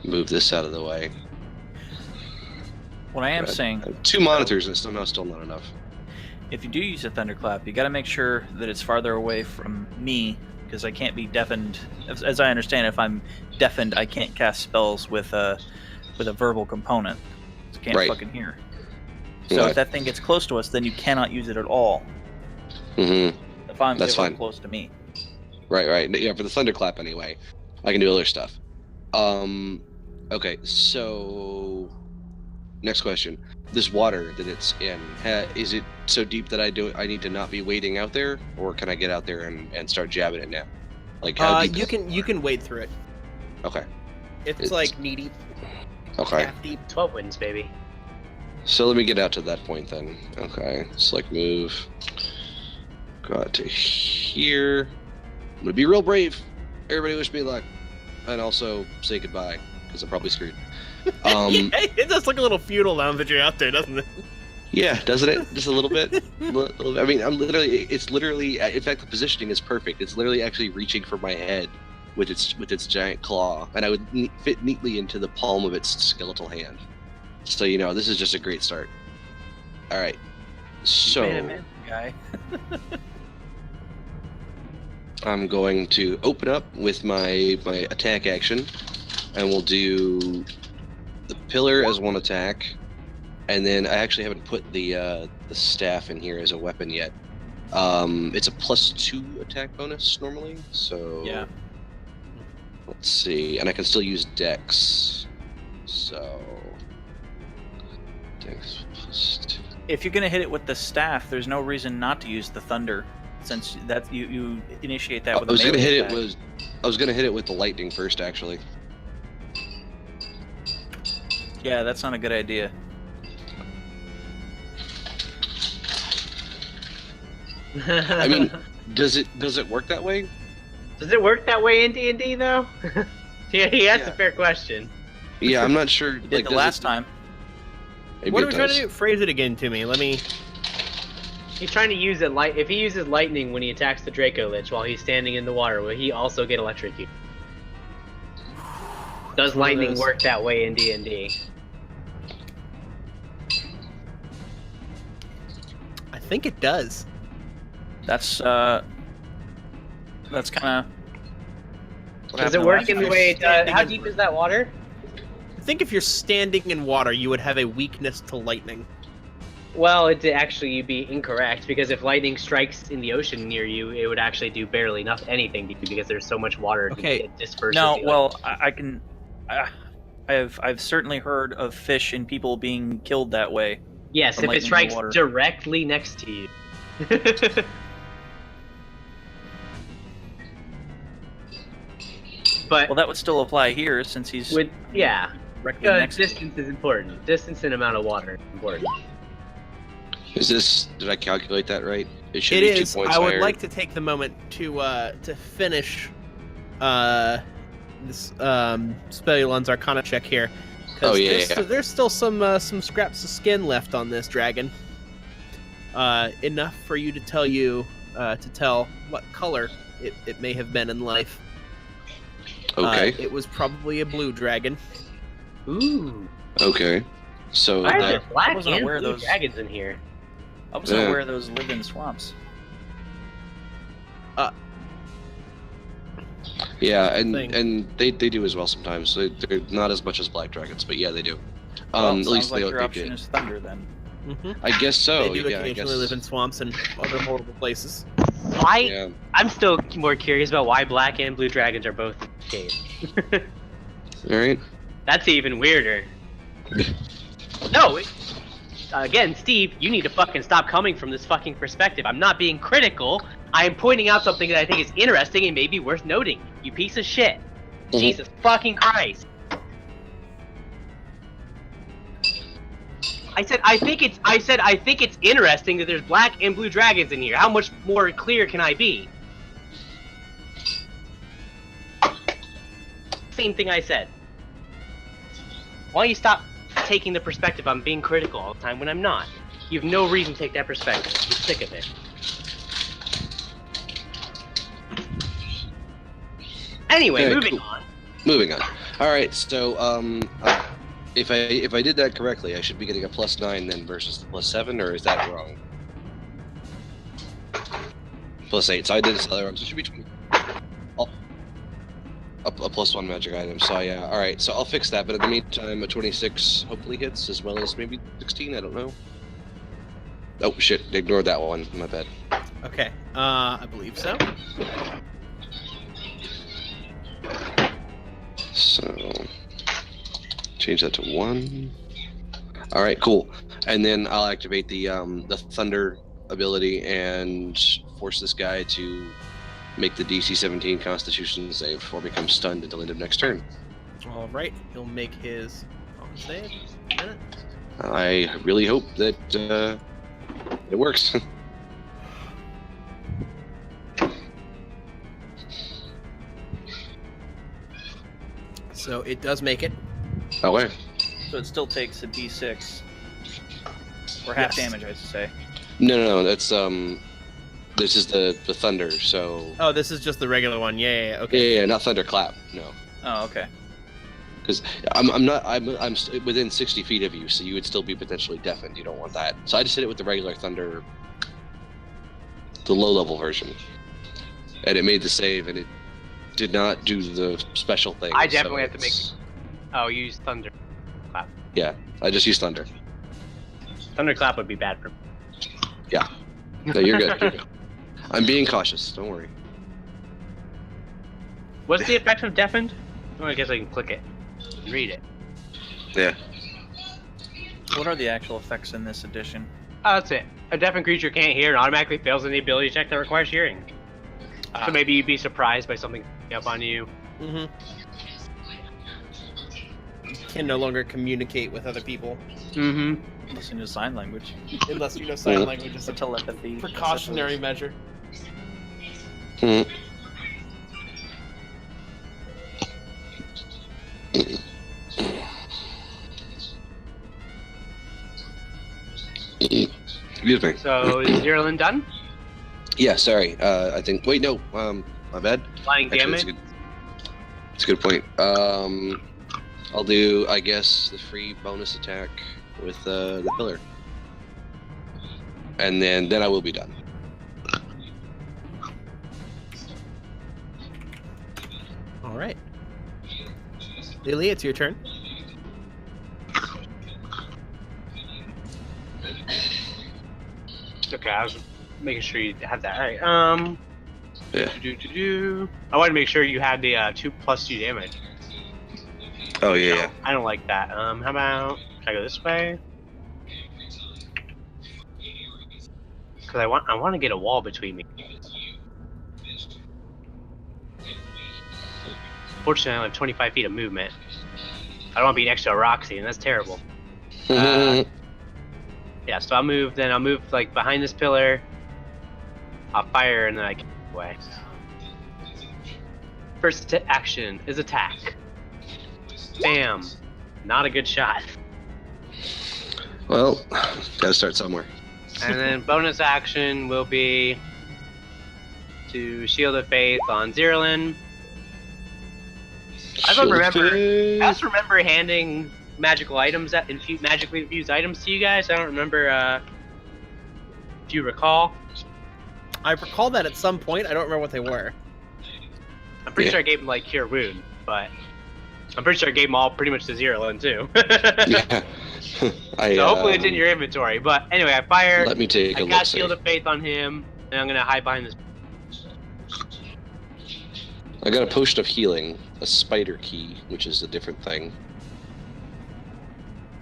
move this out of the way. What I am saying, 2 monitors and somehow still not enough. if you do use a thunderclap, you got to make sure that it's farther away from me, because I can't be deafened. As I understand, if I'm deafened, I can't cast spells with a verbal component. I can't Right. fucking hear. So Right. if that thing gets close to us, then you cannot use it at all. Mm-hmm. If I'm That's fine. close to me. Right. Yeah, for the thunderclap anyway. I can do other stuff. Okay, so next question. This water that it's in, is it so deep that I need to not be wading out there, or can I get out there and start jabbing it now? Like how deep? You can wade through it. Okay. It's like knee deep, Okay. half deep. 12 wins, baby. So let me get out to that point then. Okay. Select move. Go out to here. I'm gonna be real brave. Everybody wish me luck. And also say goodbye, because I'm probably screwed. It does look a little futile now that you're out there, doesn't it? Yeah, doesn't it? Just a little bit. I mean, it's literally. In fact, the positioning is perfect. It's literally actually reaching for my head with its giant claw, and I would fit neatly into the palm of its skeletal hand. So this is just a great start. All right. So Man, guy. I'm going to open up with my attack action, and we'll do the pillar as one attack, and then I actually haven't put the staff in here as a weapon yet. It's a +2 attack bonus normally, so Yeah. Let's see, and I can still use Dex, so Dex +2. If you're gonna hit it with the staff, there's no reason not to use the thunder, since that you initiate that with. I was gonna hit attack. I was gonna hit it with the lightning first, actually. Yeah, that's not a good idea. I mean, does it work that way? Does it work that way in D&D though? Yeah, that's Yeah. a fair question. Yeah, I'm not sure. You did the does last it- time. maybe What it are we trying to does. do? Phrase it again to me. Let me. He's trying to use it if he uses lightning when he attacks the Draco Lich while he's standing in the water, will he also get electrocuted? Does One of lightning those. work that way in D&D? I think it does. That's kind of. Does it work in the way it does? How deep is that water? I think if you're standing in water, you would have a weakness to lightning. Well, you'd be incorrect, because if lightning strikes in the ocean near you, it would actually do barely anything to you, because there's so much water Okay. to disperse. No, well, I can. I've certainly heard of fish and people being killed that way. yes, from if it lightning in strikes the water. directly next to you. But Well, that would still apply here since he's yeah, directly next to you. distance is important. Distance and amount of water is important. Did I calculate that right? It should It be is. 2 points I would higher. like to take the moment to finish this Spellion's Arcana check here. 'Cause Oh, yeah, there's, yeah. there's still some scraps of skin left on this dragon. Enough for you to tell what color it may have been in life. Okay. It was probably a blue dragon. Ooh. Okay. So Why are that, there black wasn't and aware of blue those. dragons in here? I wasn't Yeah. aware those lived in swamps. yeah, thing. and they do as well sometimes. They're not as much as black dragons, but yeah, they do. Well, At sounds least like they your option did. is thunder then. Mm-hmm. I guess so. They do yeah, I occasionally guess. live in swamps and other horrible places. Why? Yeah. I'm still more curious about why black and blue dragons are both shades. All right. That's even weirder. No. Again, Steve, you need to fucking stop coming from this fucking perspective. I'm not being critical. I am pointing out something that I think is interesting and maybe worth noting. You piece of shit. Mhm. Jesus fucking Christ. I said I think it's interesting that there's black and blue dragons in here. How much more clear can I be? Same thing I said. Why don't you stop taking the perspective I'm being critical all the time when I'm not? You have no reason to take that perspective. I'm sick of it. Anyway, Okay, moving cool. on. Moving on. All right. So if I did that correctly, I should be getting a +9 then versus the +7, or is that wrong? +8. So I did this other wrong. So it should be 20. Oh, a +1 magic item. So yeah. All right. So I'll fix that. But in the meantime, a 26 hopefully hits, as well as maybe 16. I don't know. Oh shit! Ignored that one. My bad. Okay. I believe so. So change that to 1. All right, cool. And then I'll activate the thunder ability and force this guy to make the DC 17 Constitution save or become stunned until end of next turn. All right. He'll make his save. A minute. I really hope that it works. So it does make it. Oh wait. So it still takes a d6. Or half Yes. damage, I should say. No. That's this is the thunder. So Oh, this is just the regular one. Yeah. Okay. yeah, not thunderclap. No. Oh, okay. Because I'm within 60 feet of you, so you would still be potentially deafened. You don't want that. So I just hit it with the regular thunder, the low-level version, and it made the save, and it did not do the special thing. I definitely have to it's- Oh, you use thunder. Yeah, I just used thunder. Thunderclap would be bad for me. No, you're good. You're good. I'm being cautious. Don't worry. What's the effect of deafened? Oh, I guess I can click it and read it. Yeah. What are the actual effects in this edition? Oh, that's it. A deafened creature can't hear and automatically fails any ability check that requires hearing. So maybe you'd be surprised by something up on you. Mm-hmm. Can no longer communicate with other people Mm-hmm. Listen to sign language. unless you know sign language is Or a telepathy. precautionary measure. Mhm. Excuse me. So is Zerlin done? Yeah, sorry. I think. Wait, no. My bad. Flying Actually, damage? that's a good point. I'll do, I guess, the free bonus attack with the pillar, and then I will be done. All right. Lily, it's your turn. Okay, I was making sure you had that. Alright, Yeah. I wanted to make sure you had the 2+2 damage. Oh yeah. I don't like that. How about, should I go this way? Because I want to get a wall between me. Fortunately, I only have 25 feet of movement. I don't want to be next to a Roxy, and that's terrible. Yeah. Yeah, so I'll move like behind this pillar, I'll fire and then I get away. First action is attack. Bam. Not a good shot. Well, gotta start somewhere. And then bonus action will be to Shield of Faith on Zerlin. I Shield just remember handing magical items, magically infused items to you guys. I don't remember if you recall. I recall that at some point. I don't remember what they were. I'm pretty sure I gave him like Cure Wound, but I'm pretty sure I gave them all pretty much to Zerlin too. Yeah. So hopefully it's in your inventory. But anyway, I fire. Let me take a I look. got Shield of Faith on him, and I'm gonna hide behind this. I got a potion of healing, a spider key, which is a different thing.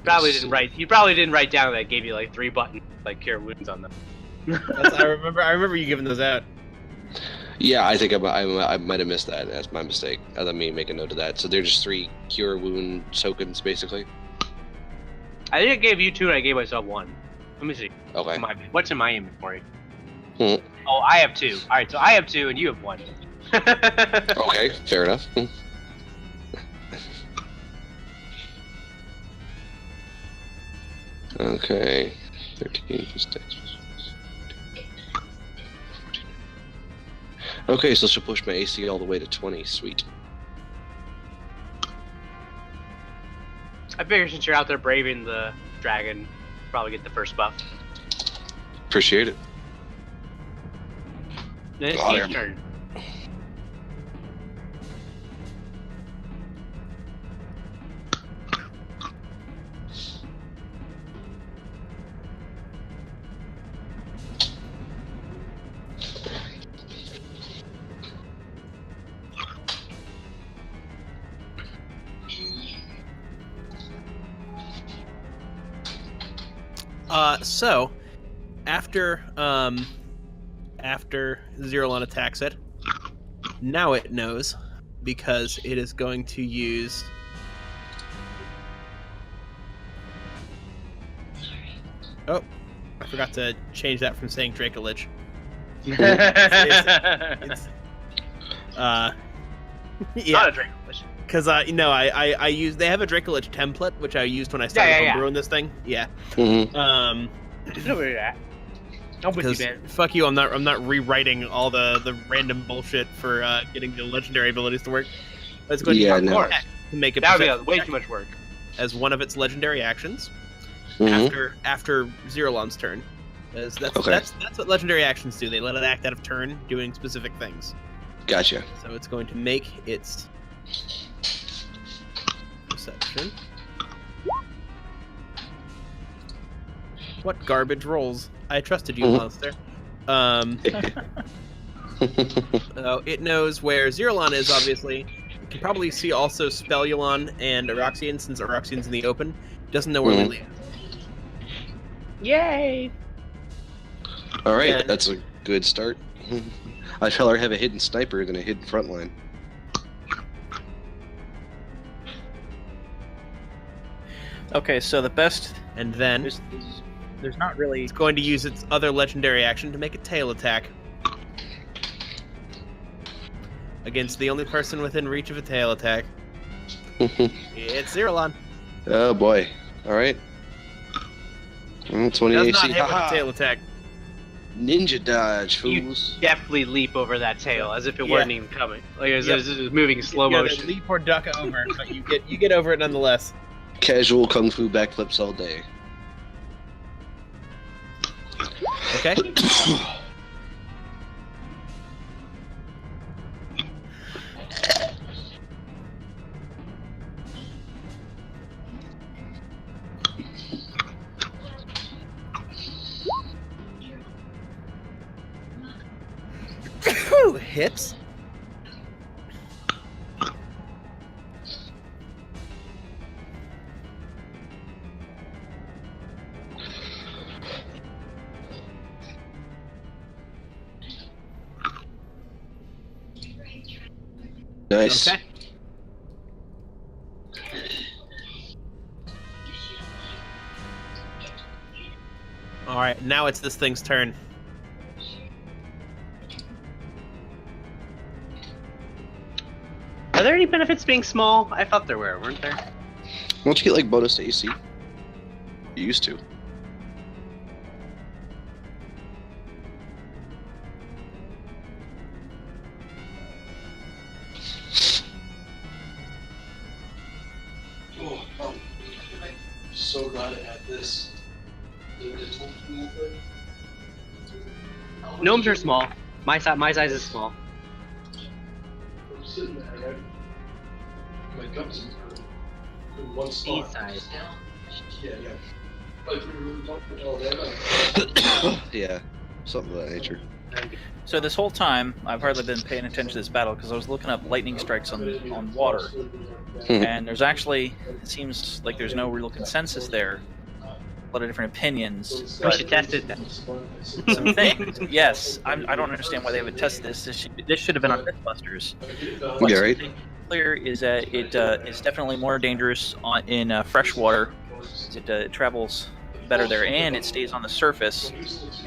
You probably didn't write down that I gave you like 3 buttons, like Cure Wounds on them. I remember you giving those out. Yeah, I think I might have missed that. That's my mistake. Let me make a note of that. So they're just 3 cure wound tokens, basically. I think I gave you 2 and I gave myself 1. Let me see. Okay. What's in my inventory? Hmm. Oh, I have 2. Alright, so I have 2 and you have 1. Okay, fair enough. Okay, 13 plus 10. Okay, so she'll push my AC all the way to 20. Sweet. I figure since you're out there braving the dragon, you'll probably get the first buff. Appreciate it. Then it's Got your him. turn. So after Zerlon attacks it, now it knows because it is going to use Oh, I forgot to change that from saying Dracolich. It's yeah. Not a Dracolich. Because I use they have a Dracolich template which I used when I started homebrewing this thing. Yeah. Mm-hmm. You know where you're at. I'm with you, Because man. fuck you, I'm not rewriting all the random bullshit for getting the legendary abilities to work. It's going Yeah, to, no. to make it That would be way too much work. as one of its legendary actions Mm-hmm. after Zerolon's turn. That's Okay. that's what legendary actions do. They let it act out of turn, doing specific things. Gotcha. So it's going to make its perception. What garbage rolls? I trusted you, Mhm. monster. It knows where Zerolon is, obviously. You can probably see also Spelulon and Eroxian, since Eroxian's in the open. Doesn't know where Mhm. Lily is. Yay! All right, Yeah. that's a good start. I'd rather have a hidden sniper than a hidden front line. Okay, so the best. And then There's not really. it's going to use its other legendary action to make a tail attack. Against the only person within reach of a tail attack. It's Zerolon. Oh boy. All right. 20 Does not AC. hit with Haha. a tail attack. Ninja dodge, You fools. definitely leap over that tail as if it Yeah. wasn't even coming. Like it was, Yep. it was moving in slow You either motion. leap or duck over, but you get over it nonetheless. Casual kung fu backflips all day. Okay. Hits. Nice. Okay. All right, now it's this thing's turn. benefits being small? I thought there weren't there? Don't you get like bonus to AC? You used to. Oh, so glad I had this. Gnomes are small. My size is small. I'm sitting there, right? My guts in one These spot. size. Yeah. Like we were talking all day. Yeah, something of that nature. So this whole time, I've hardly been paying attention to this battle because I was looking up lightning strikes on water, and there's actually, it seems like there's no real consensus there. A lot of different opinions. We should test it then. Some things, yes. I don't understand why they haven't tested this. This should have been on Mythbusters. What's Yeah, right. clear is that it is definitely more dangerous in fresh water. It travels better there, and it stays on the surface.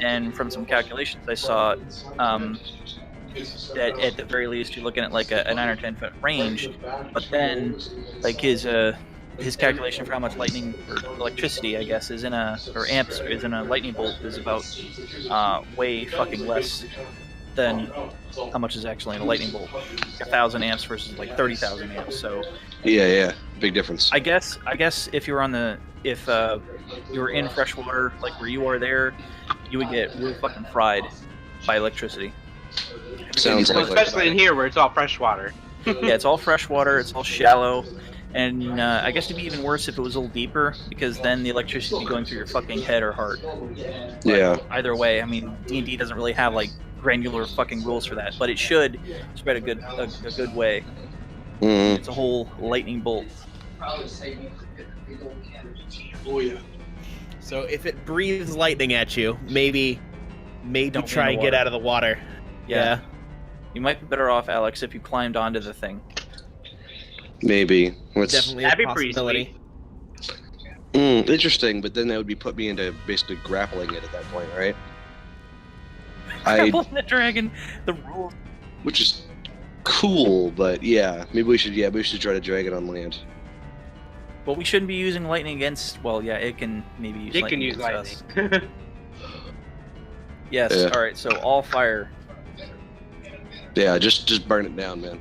And from some calculations I saw, that at the very least you're looking at like a 9 or 10 foot range. But then, like his calculation for how much lightning or electricity, I guess, is in or amps is in a lightning bolt is about way fucking less than how much is actually in a lightning bolt. 1,000 amps versus like 30,000 amps. So Yeah, big difference. I guess if you were if you were in freshwater like where you are there, you would get really fucking fried by electricity. Sounds Well, like especially in here where it's all fresh water. Yeah, it's all freshwater. It's all shallow. And I guess it'd be even worse if it was a little deeper, because then the electricity would be going through your fucking head or heart. Yeah. Either way, I mean, D&D doesn't really have like granular fucking rules for that, but it should spread a good way. Mm. It's a whole lightning bolt. Oh yeah. So if it breathes lightning at you, maybe Don't be in try the and get water. out of the water. Yeah. You might be better off, Alex, if you climbed onto the thing. Maybe. What's Definitely That'd a be pretty possibility. Interesting, but then that would be put me into basically grappling it at that point, right? I, Grapple the dragon. The rules. which is cool, but yeah, maybe we should try to drag it on land. Well, we shouldn't be using lightning against. Well, yeah, it can maybe use. It lightning can use against lightning. us. Yes. Yeah. All right. So all fire. Yeah, just burn it down, man.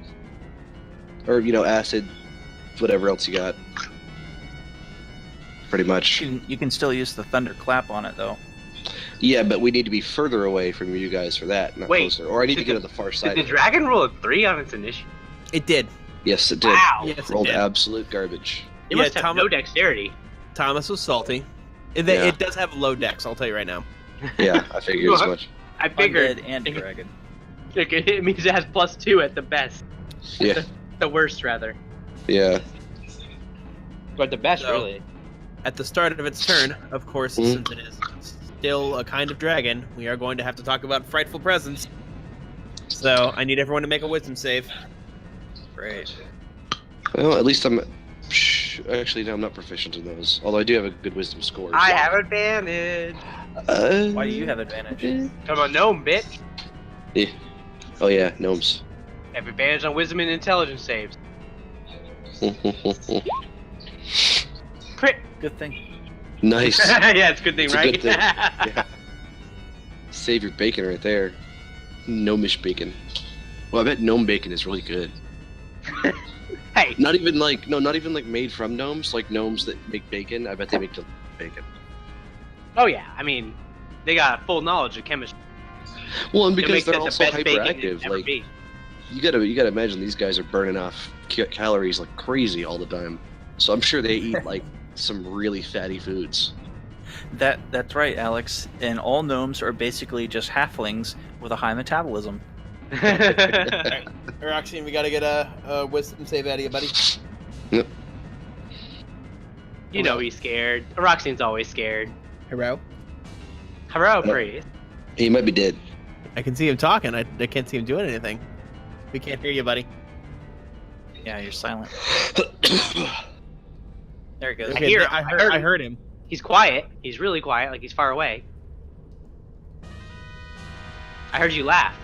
Or acid, whatever else you got. Pretty much. You can still use the thunderclap on it though. Yeah, but we need to be further away from you guys for that, not Wait, closer. Or I need to did get to the far Did side. the dragon roll a 3 on its initiative? It did. Yes, it did. Wow! Yes, it Rolled did. absolute garbage. It Yeah, must have Tom- no dexterity. Thomas was salty. It, Yeah. it does have low dex, I'll tell you right now. Yeah, I figured as much. I figured Undead and dragon. it means it has +2 at the best. Yeah, The worst, rather. yeah. But the best, So- really. At the start of its turn, of course, Mhm. since it is still a kind of dragon, we are going to have to talk about frightful presence. So I need everyone to make a wisdom save. Great. Well, at least I'm. Actually, no, I'm not proficient in those. Although I do have a good wisdom score. I have advantage. Why do you have advantage? Talk about gnome, bitch. Yeah. Oh yeah, gnomes. Have advantage on wisdom and intelligence saves. Crit. Good thing. Nice. Yeah, it's a good thing, It's a right? good thing. Yeah. Save your bacon right there. Gnomish bacon. Well, I bet gnome bacon is really good. Hey, Not even like made from gnomes, like gnomes that make bacon. I bet they make delicious bacon. oh yeah, I mean, they got full knowledge of chemistry. Well, and It because makes they're it the also best bacon it hyperactive, can ever like be. you gotta imagine these guys are burning off calories like crazy all the time. So I'm sure they eat like some really fatty foods. That's right, Alex. And all gnomes are basically just halflings with a high metabolism. Roxanne, we gotta get a wisdom save out of you, buddy. You know he's scared. Roxane's always scared. Hero. Hurrah, praise. He might be dead. I can see him talking. I can't see him doing anything. We can't hear you, buddy. Yeah, you're silent. There he goes. I hear him. I I heard him. heard him. He's quiet. He's really quiet, like he's far away. I heard you laugh.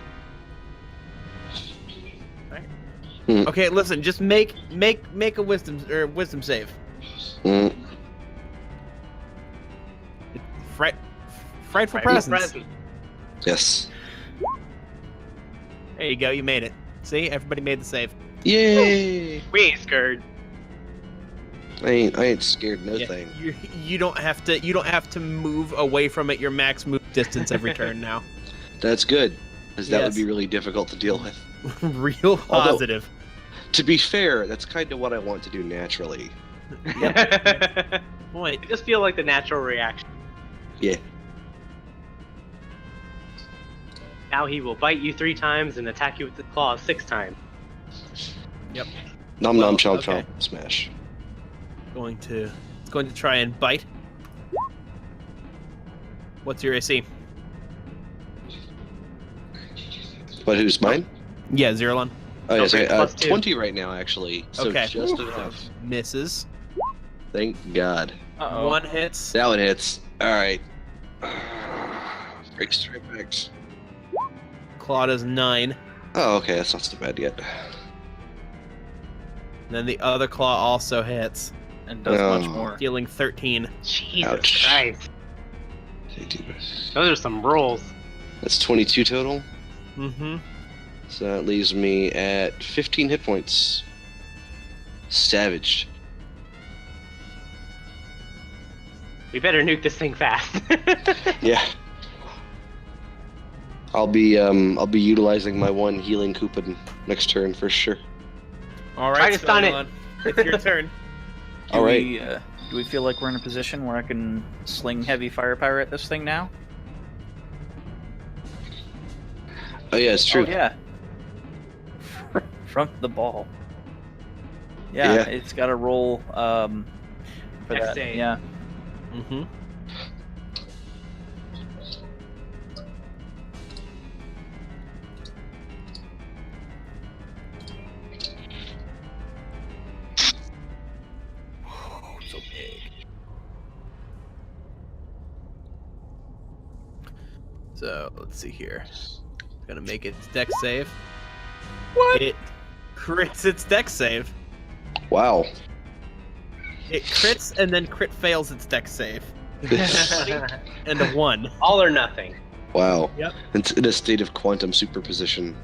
Okay, listen, just make a wisdom save. Mm. Frightful presence. Yes. There you go, you made it. See, everybody made the save. Yay! We ain't scared. I ain't scared no thing. You don't have to move away from it your max move distance every turn now. That's good, because that would Yes. be really difficult to deal with. Real positive. To be fair, that's kind of what I want to do naturally. Point. I just feel like the natural reaction. Yeah. Now he will bite you 3 times and attack you with the claw 6 times. Nom Well, nom chomp okay. chomp smash. It's going to try and bite. What's your AC? But who's mine? Yeah, Zerlon. Oh yes, Okay, plus 2. 20 right now actually. So Okay. just enough. Misses. Thank God. Uh-oh. 1 hits. That one hits. All right. Breaks stripebacks. Claw does 9. Oh, okay, that's not so bad yet. Then the other claw also hits, And does Oh. much more. dealing 13. Jesus Ouch. Christ. Those are some rolls. That's 22 total. Mm-hmm. So that leaves me at 15 hit points. Savage. We better nuke this thing fast. Yeah. I'll be utilizing my one healing coupon next turn for sure. All Try right, to stun it. Zerlon, it's your turn. Do All right. do we feel like we're in a position where I can sling heavy firepower at this thing now? Oh yeah, it's true. Oh, yeah. From the ball. Yeah, Yeah. it's got to roll for Dex that. save. Yeah. Mm-hmm. So big. So let's see here. It's gonna make its dex save. What? It crits its dex save. Wow. It crits and then crit fails its dex save. And a 1. All or nothing. Wow. Yep. It's in a state of quantum superposition.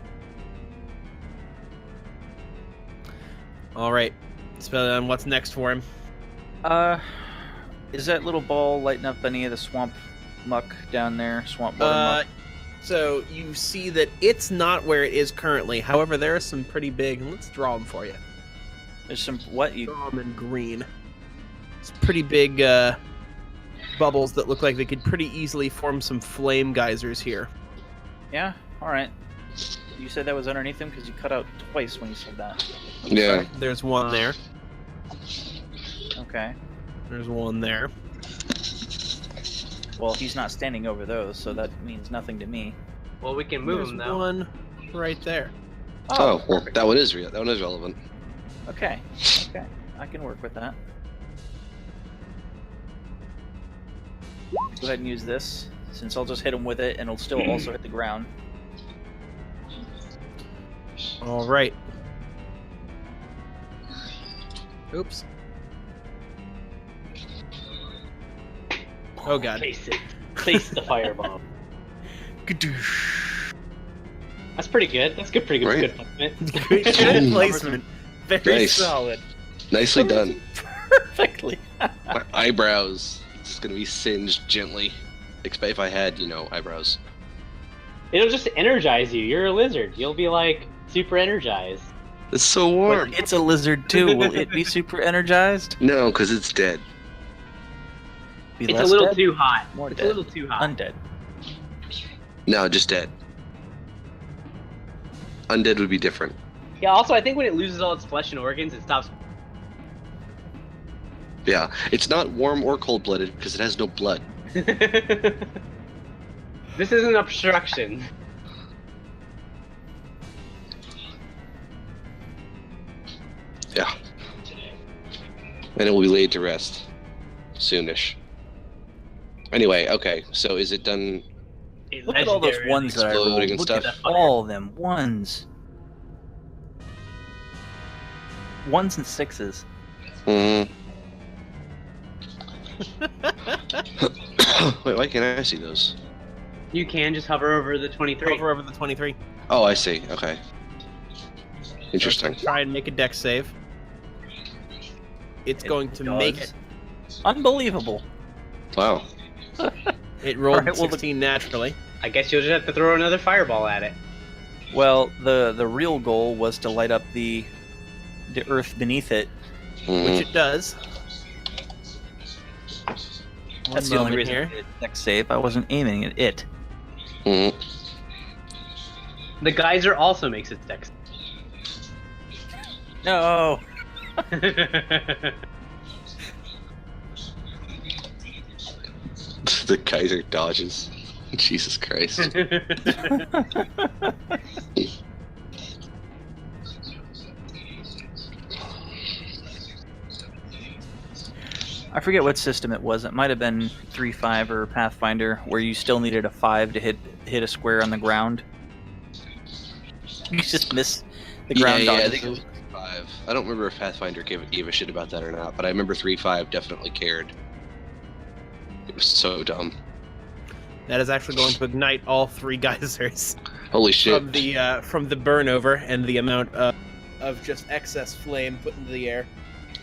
All right. Spell what's next for him? Is that little ball lighting up any of the swamp muck down there? Swamp water muck? So you see that it's not where it is currently. However, there are some pretty big. Let's draw them for you. There's some what you? Draw them in green. It's pretty big bubbles that look like they could pretty easily form some flame geysers here. Yeah. All right. You said that was underneath him because you cut out twice when you said that. Yeah. There's one there. Okay. There's one there. Well, he's not standing over those, so that means nothing to me. Well, we can move There's them though. one right there. Oh, well, that one is real. That one is relevant. Okay. Okay. I can work with that. Go ahead and use this, since I'll just hit him with it, and it'll still also hit the ground. All right. Oops. Oh god. Place it. Place the firebomb. Gadoosh. That's pretty good. That's good. Pretty good. Right. Good placement. Good placement. Very Nice. solid. Nicely done. Perfectly. My eyebrows. It's gonna be singed gently. If I had, eyebrows. It'll just energize you. You're a lizard. You'll be like super energized. It's so Well, warm. it's a lizard too. Will it be super energized? No, because it's dead. Be It's a less little dead? too hot. More It's dead. a little too hot. Undead. No, just dead. Undead would be different. Yeah. Also, I think when it loses all its flesh and organs, it stops. Yeah, it's not warm or cold-blooded because it has no blood. This isn't obstruction. Yeah. And it will be laid to rest. Soonish. Anyway, okay, so is it done? A Look at all those legendary ones that I rolled. exploding and Look stuff. at all them ones. 1s and 6s. Mm-hmm. Wait, why can't I see those? You can just hover over the 23. Hover over the 23. Oh, I see. Okay. Interesting. Try and make a dex save. It's going to make it. Unbelievable. Wow. It rolled Alright, well, 16 naturally. I guess you'll just have to throw another fireball at it. Well, the real goal was to light up the earth beneath it. Mhm. Which it does. That's the only moment reason here. I did a dex save. I wasn't aiming at it. Mhm. The geyser also makes its dex. No. The Kaiser dodges. Jesus Christ. I forget what system it was. It might have been 3.5 or Pathfinder, where you still needed a 5 to hit a square on the ground. You just miss the ground Yeah, I dodges. think it was 3.5. I don't remember if Pathfinder gave a shit about that or not, but I remember 3.5 definitely cared. It was so dumb. That is actually going to ignite all 3 geysers Holy shit. from the burn over and the amount of just excess flame put into the air.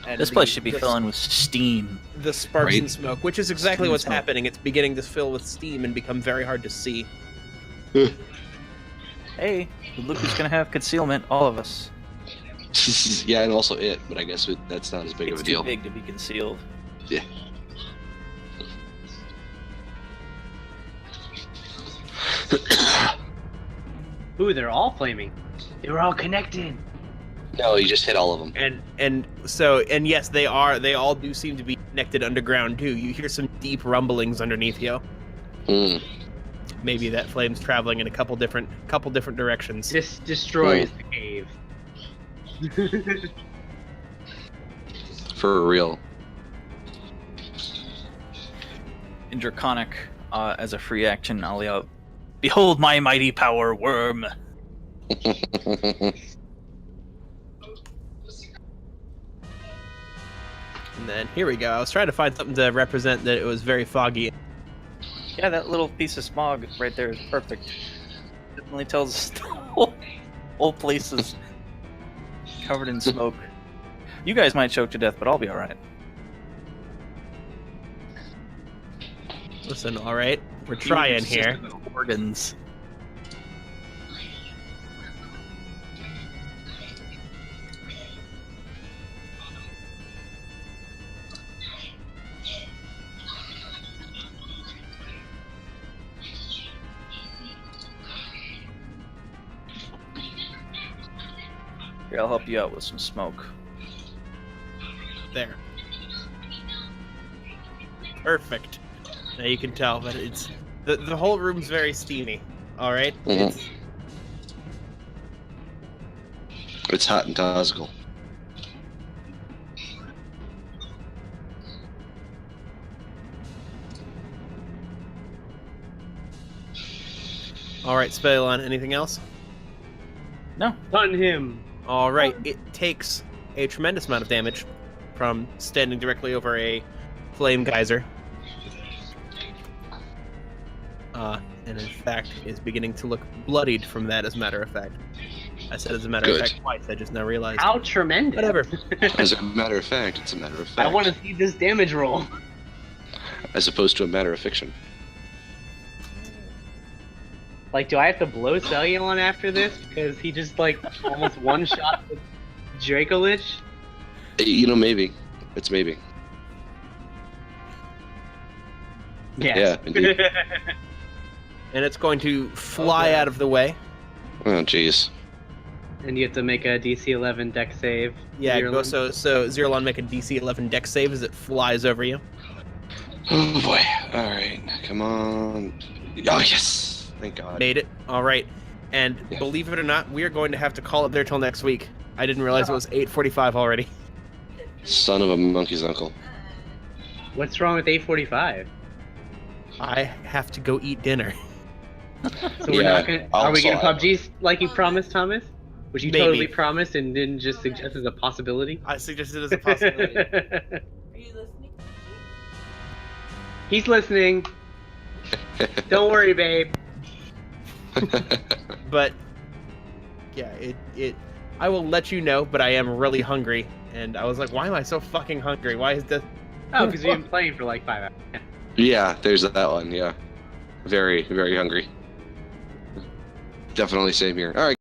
And This place should be filling with steam. the sparks Right? and smoke, which is exactly Steam what's smoke. happening. It's beginning to fill with steam and become very hard to see. Hey, look who's gonna have concealment. All of us. Yeah, and also it, but I guess that's not as big It's of a too deal. big to be concealed. Yeah. Ooh, they're all flaming. They were all connected. No, you just hit all of them. And yes, they all do seem to be connected underground too. You hear some deep rumblings underneath you. Mm. Maybe that flame's traveling in a couple different directions. This destroys the cave. For real. In Draconic, as a free action, I'll yell, "Behold my mighty power, worm!" And then here we go. I was trying to find something to represent that it was very foggy. Yeah, that little piece of smog right there is perfect. Definitely tells us the whole place is covered in smoke. You guys might choke to death, but I'll be alright. Listen, all right, we're trying here. Organs. Here, I'll help you out with some smoke. There. Perfect. Now you can tell that it's the whole room's very steamy. All right? Mhm. It's It's hot and topical. all right, Spelon. Anything else? No. Stun him. All right. It takes a tremendous amount of damage from standing directly over a flame geyser. And in fact, is beginning to look bloodied from that, as a matter of fact. I said as a matter Good. of fact twice, I just now realized. How tremendous. Whatever. As a matter of fact, it's a matter of fact. I want to see this damage roll. As opposed to a matter of fiction. Like, do I have to blow Cellulon after this? Because he just, like, almost one-shot with Dracolich? You know, maybe. It's maybe. Yeah, indeed. And it's going to fly out of the way. Oh, jeez. And you have to make a DC 11 deck save. Yeah, Zero go line. so Zerlon make a DC 11 dex save as it flies over you. Oh boy. Alright, come on. Oh, yes! Thank God. Made it. All right. And Yeah. believe it or not, we are going to have to call it there till next week. I didn't realize it was 8:45 already. Son of a monkey's uncle. What's wrong with 8:45? I have to go eat dinner. So we're Yeah, not gonna. Are we gonna also, PUBG like you promised, Thomas? Which you Maybe. totally promised and didn't just suggest as a possibility. I suggested as a possibility. Are you listening? He's listening. Don't worry, babe. But yeah, it I will let you know, but I am really hungry. And I was like, why am I so fucking hungry? Why is this? Oh, because you've been playing for like 5 hours. Yeah. Yeah, there's that one. Yeah, very, very hungry. Definitely same here. All right.